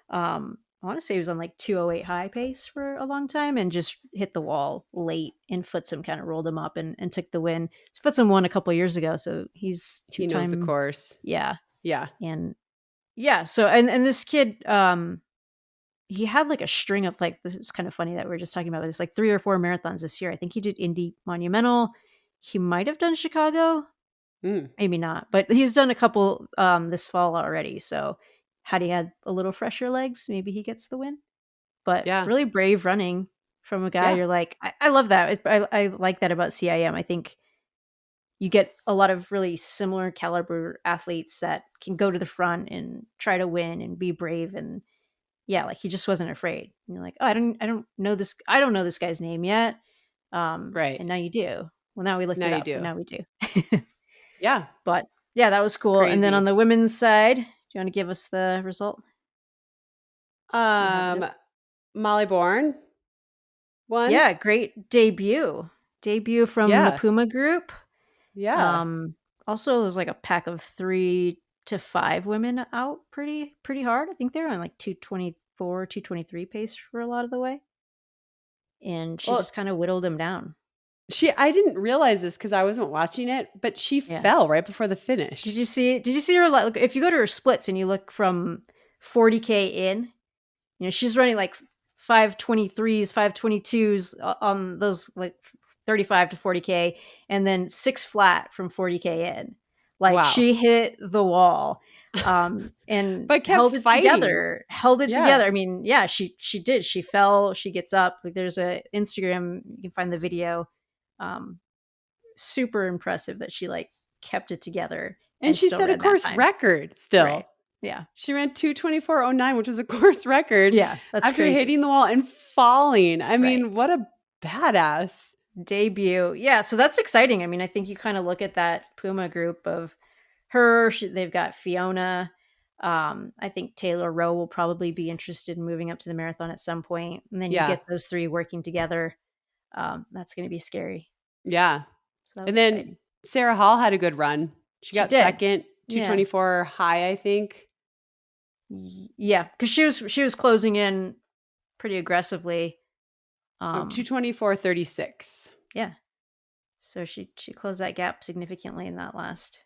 I want to say he was on like 208 high pace for a long time and just hit the wall late, and Footsum kind of rolled him up and took the win. Footsum won a couple years ago, so he's He knows the two-time. course. Yeah. Yeah. And yeah, so and this kid, he had like a string of, like, this is kind of funny that we're just talking about this, like 3 or 4 marathons this year. I think he did Indy Monumental. He might have done Chicago. Mm. Maybe not, but he's done a couple, this fall already, so had he had a little fresher legs, maybe he gets the win. But Yeah. really brave running from a guy, Yeah. you're like, I love that. I like that about CIM. I think you get a lot of really similar caliber athletes that can go to the front and try to win and be brave, and yeah, like, he just wasn't afraid. And you're like, "Oh, I don't know this guy's name yet." Right. And now you do. Well, now we looked Now it you up, and do. now we do. Yeah. But yeah, that was cool. And then on Crazy. the women's side, do you want to give us the result? You have it up. Um, Molly Bourne won. Yeah, great debut. Debut from the Yeah. Puma group. Yeah. Um, Also, there's like a pack of 3 to 5 women out pretty hard. I think they were on like 224, 223 pace for a lot of the way. And she Well, just kind of whittled them down. I didn't realize this because I wasn't watching it, but she Yeah. fell right before the finish. Did you see her, like, if you go to her splits and you look from 40K in, she's running like 523s, 522s on those, like, 35 to 40K, and then 6 flat from 40K in. Like, Wow. she hit the wall, and But kept fighting. held it Yeah. together. I mean, yeah, she did. She fell, she gets up. Like, there's a Instagram, you can find the video. Um, Super impressive that she, like, kept it together And and she still set a ran that course time. record Right. still. Yeah. She ran 2:24:09, which was a course record Yeah, that's after crazy. hitting the wall and falling. I Right. mean, what a badass. Debut. Yeah, so that's exciting. I mean, I think you kind of look at that Puma group of her. They've got Fiona. I think Taylor Rowe will probably be interested in moving up to the marathon at some point. And then you Yeah. get those 3 working together. That's going to be scary. Yeah. So that was And then exciting. Sarah Hall had a good run. She She got did. second, Yeah. 224 high, I think. Yeah, because she was closing in pretty aggressively. Oh, 224:36. Yeah. So she closed that gap significantly in that last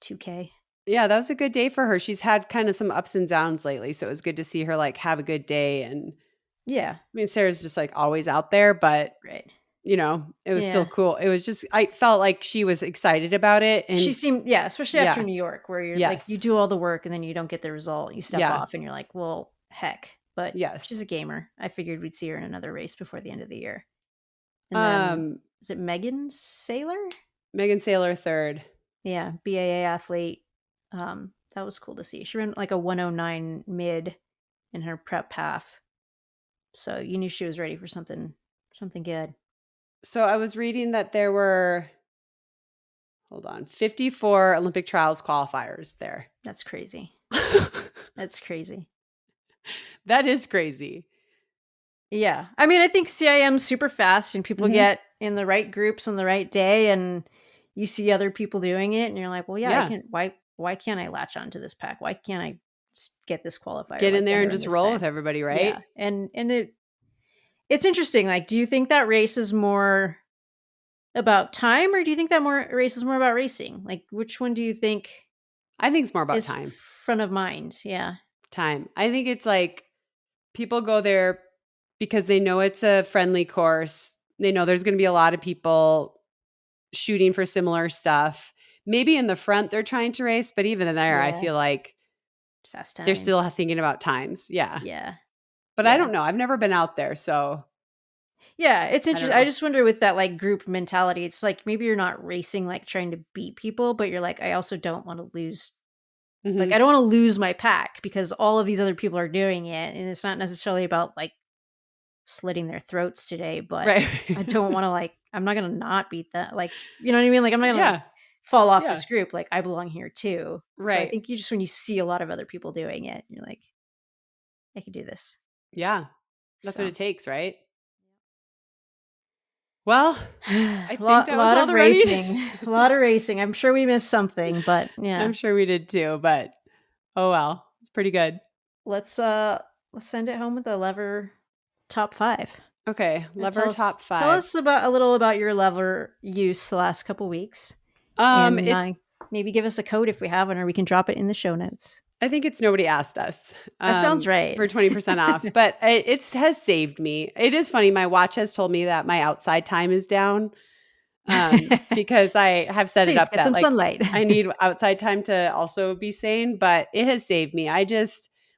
2K. Yeah, that was a good day for her. She's had kind of some ups and downs lately, so it was good to see her like have a good day. And Yeah. I mean, Sarah's just like always out there, but Right. it was still Yeah. cool. It was just I felt like she was excited about it, She and seemed, yeah, especially after yeah, New York, where you're like, you yes, do all the work and then you don't get the result. You step yeah, off and you're like, well, heck. But she's yes. a gamer. I figured we'd see her in another race before the end of the year. And then, Um, is it Megan Saylor? Megan Saylor third. Yeah, BAA athlete. That was cool to see. She ran like a 109 mid in her prep half. So you knew she was ready for something good. So I was reading that there were, hold on, 54 Olympic trials qualifiers there. That's crazy. That's crazy. That is crazy. Yeah. I mean, I think CIM's super fast and people get in the right groups on the right day and you see other people doing it and you're like, well, yeah, I can, why can't I latch onto this pack? Why can't I get this qualifier? Get Why in there can't I and run just this roll time? with everybody, right? Yeah. And it's interesting. Like, do you think that race is more about time or do you think that race is more about racing? Like, which one do you think I think it's more about is time. front of mind? Yeah. Time. I think it's like people go there because they know it's a friendly course. They know there's going to be a lot of people shooting for similar stuff. Maybe in the front they're trying to race, but even there, I feel like fast they're still times. thinking about times. Yeah. Yeah. But I don't know. I've never been out there, so yeah, it's I don't interesting. know. I just wonder with that like group mentality, it's like maybe you're not racing like trying to beat people, but you're like, I also don't want to lose. Like, I don't want to lose my pack because all of these other people are doing it, and it's not necessarily about like slitting their throats today, but Right. I don't want to like. I'm not gonna not beat that. Like, you know what I mean? Like, I'm not gonna Yeah. fall off Yeah. this group. Like, I belong here too. So I Right. think you just when you see a lot of other people doing it, you're like, I can do this. Yeah. That's what So it takes, right? Well, I a think that was lot all of the running. a lot of racing. I'm sure we missed something, but yeah. I'm sure we did too, but oh well. It's pretty good. Let's send it home with a lever top 5. Okay, lever top Tell 5. us about a little about your lever use the last couple weeks, and It maybe give us a code if we have one, or we can drop it in the show notes. I think it's nobody asked us That sounds right. for 20% off, but it has saved me. It is funny. My watch has told me that my outside time is down because I have set it Please up get that some like sunlight. I need outside time to also be sane, but it has saved me.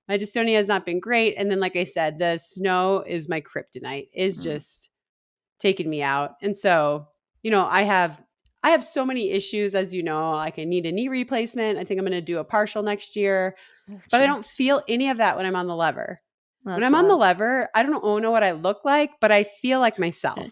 My dystonia has not been great. And then, like I said, the snow is my kryptonite, is just taking me out. And so, I have so many issues, as you know, like I need a knee replacement. I think I'm going to do a partial next year, Oh, but I jeez. don't feel any of that when I'm on the lever. When That's I'm on the wild. lever, I don't know what I look like, but I feel like myself.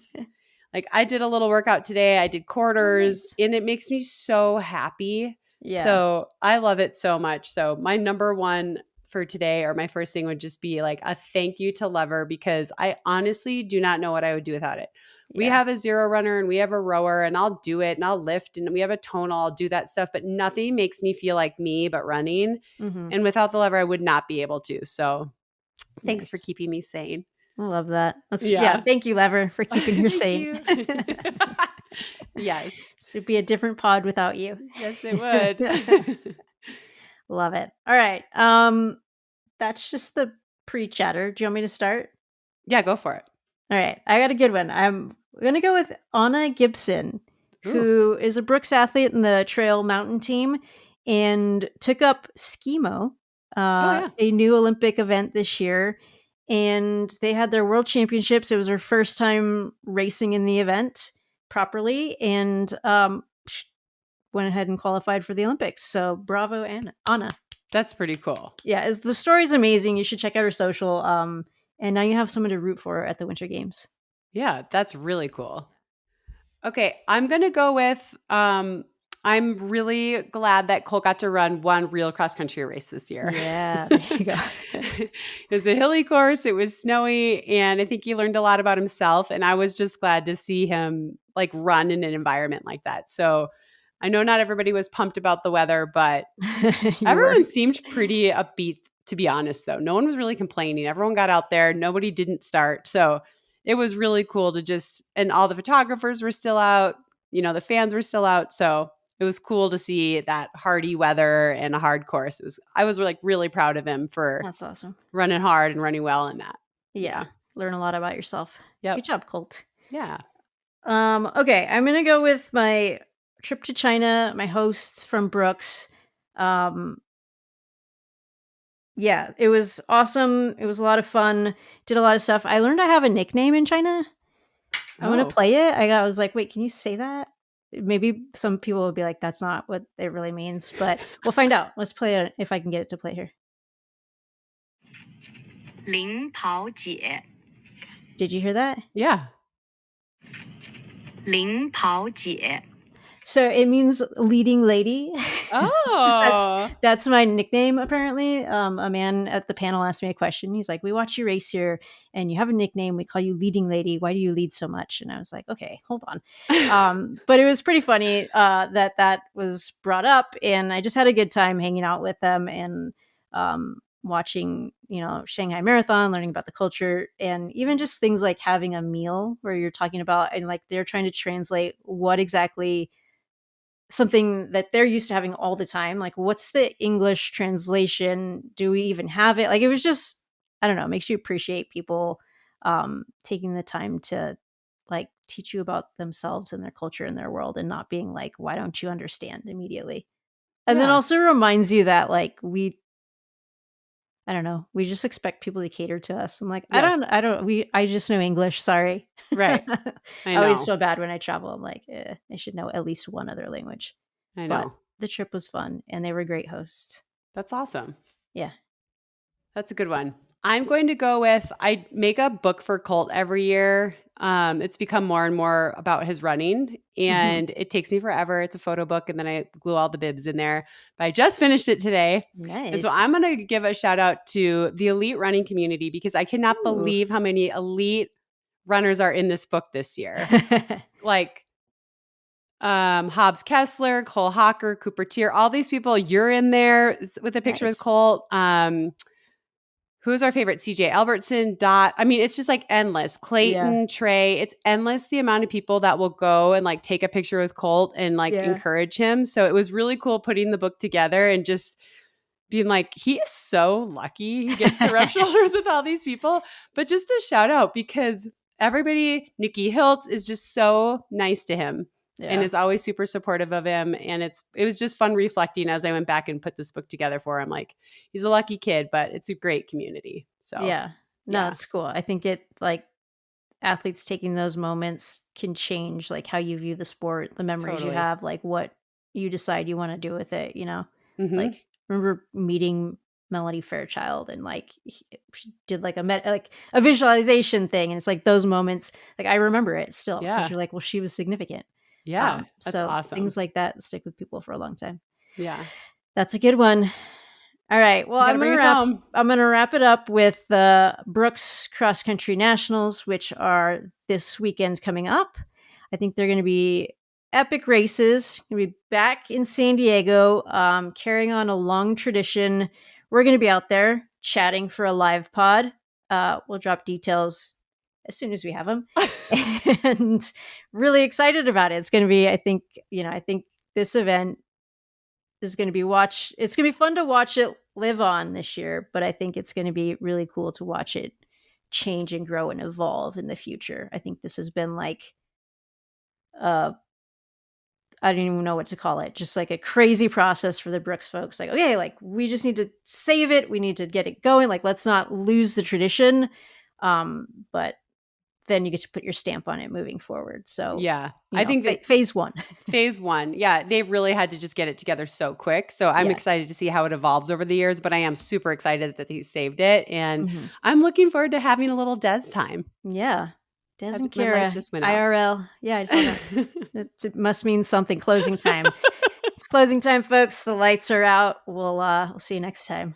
Like I did a little workout today. I did quarters Nice. and it makes me so happy. Yeah. So I love it so much. So my number one for today or my first thing would just be like a thank you to Lever because I honestly do not know what I would do without it. We Yeah. have a zero runner and we have a rower and I'll do it and I'll lift and we have a tonal. I'll do that stuff, but nothing makes me feel like me but running. Mm-hmm. And without the lever, I would not be able to. So thanks for Nice. keeping me sane. I love that. Yeah. Thank you, Lever, for keeping her Thank sane. you. Yes. This would be a different pod without you. Yes, it would. Love it. All right. That's just the pre-chatter. Do you want me to start? Yeah, go for it. All right. I got a good one. I'm going to go with Anna Gibson, who is a Brooks athlete in the trail mountain team and took up skimo, a new Olympic event this year. And they had their world championships. It was her first time racing in the event properly and went ahead and qualified for the Olympics. So bravo, Anna. That's pretty cool. Yeah, the story's amazing. You should check out her social. And now you have someone to root for at the Winter Games. Yeah, that's really cool. Okay, I'm going to go with I'm really glad that Colt got to run one real cross country race this year. Yeah, there you go. It was a hilly course, it was snowy, and I think he learned a lot about himself. And I was just glad to see him like run in an environment like that. So I know not everybody was pumped about the weather, but everyone seemed pretty upbeat, to be honest, though. No one was really complaining. Everyone got out there. Nobody didn't start. So it was really cool to and all the photographers were still out. The fans were still out. So it was cool to see that hardy weather and a hard course. I was like really proud of him for that's awesome. Running hard and running well in that. Yeah. Learn a lot about yourself. Yep. Good job, Colt. Yeah. Okay. I'm going to go with my trip to China, my hosts from Brooks. Yeah, it was awesome. It was a lot of fun. Did a lot of stuff. I learned I have a nickname in China. I want to play it. I was like, wait, can you say that? Maybe some people will be like, that's not what it really means, but we'll find out. Let's play it if I can get it to play here. 领跑姐 Did you hear that? Yeah. 领跑姐 So it means leading lady. Oh. That's my nickname, apparently. A man at the panel asked me a question. He's like, we watch you race here and you have a nickname. We call you Leading Lady. Why do you lead so much? And I was like, okay, hold on. But it was pretty funny that was brought up. And I just had a good time hanging out with them and watching, Shanghai Marathon, learning about the culture, and even just things like having a meal where you're talking about, and like they're trying to translate what exactly something that they're used to having all the time. Like, what's the English translation? Do we even have it? Like, it was just, I don't know, it makes you appreciate people taking the time to like teach you about themselves and their culture and their world, and not being like, why don't you understand immediately? And then Yeah. also reminds you that like I don't know, we just expect people to cater to us. I'm like, Yes. I just know English. Sorry. Right. I I always know. feel bad when I travel. I'm like, I should know at least one other language. I But know. the trip was fun and they were great hosts. That's awesome. Yeah. That's a good one. I'm going to go with, I make a book for Colt every year. It's become more and more about his running, and it takes me forever. It's a photo book, and then I glue all the bibs in there. But I just finished it today. Nice. And so I'm going to give a shout out to the elite running community, because I cannot believe how many elite runners are in this book this year. Like Hobbs Kessler, Cole Hawker, Cooper Tier, all these people. You're in there with a picture with Colt. Who's our favorite? CJ Albertson, Dot. I mean, it's just like endless. Clayton, Trey. It's endless the amount of people that will go and like take a picture with Colt and like encourage him. So it was really cool putting the book together and just being like, he is so lucky he gets to rub shoulders with all these people. But just a shout out, because everybody, Nikki Hiltz is just so nice to him. And is always super supportive of him. And it was just fun reflecting as I went back and put this book together for him. Like, he's a lucky kid, but it's a great community. So no, it's cool. I think it like athletes taking those moments can change like how you view the sport, the memories you have, like what you decide you want to do with it, Like, remember meeting Melody Fairchild and like she did like a visualization thing, and it's like those moments, like I remember it still because you're like, well, she was significant. That's so awesome. Things like that stick with people for a long time. Yeah. That's a good one. All right. Well, I'm gonna wrap it up with the Brooks Cross Country Nationals, which are this weekend coming up. I think they're gonna be epic races. Gonna be back in San Diego, carrying on a long tradition. We're gonna be out there chatting for a live pod. We'll drop details as soon as we have them, and really excited about it. It's going to be, I think this event is going to be it's going to be fun to watch it live on this year, but I think it's going to be really cool to watch it change and grow and evolve in the future. I think this has been like, I don't even know what to call it. Just like a crazy process for the Brooks folks. Like, okay, like we just need to save it. We need to get it going. Like, let's not lose the tradition. But then you get to put your stamp on it moving forward. So I think that phase one. They really had to just get it together so quick. So I'm excited to see how it evolves over the years, but I am super excited that he saved it. And I'm looking forward to having a little Des time. Yeah. Des and Kara, IRL. Yeah, I saw that. It must mean something. Closing time. It's closing time, folks. The lights are out. We'll see you next time.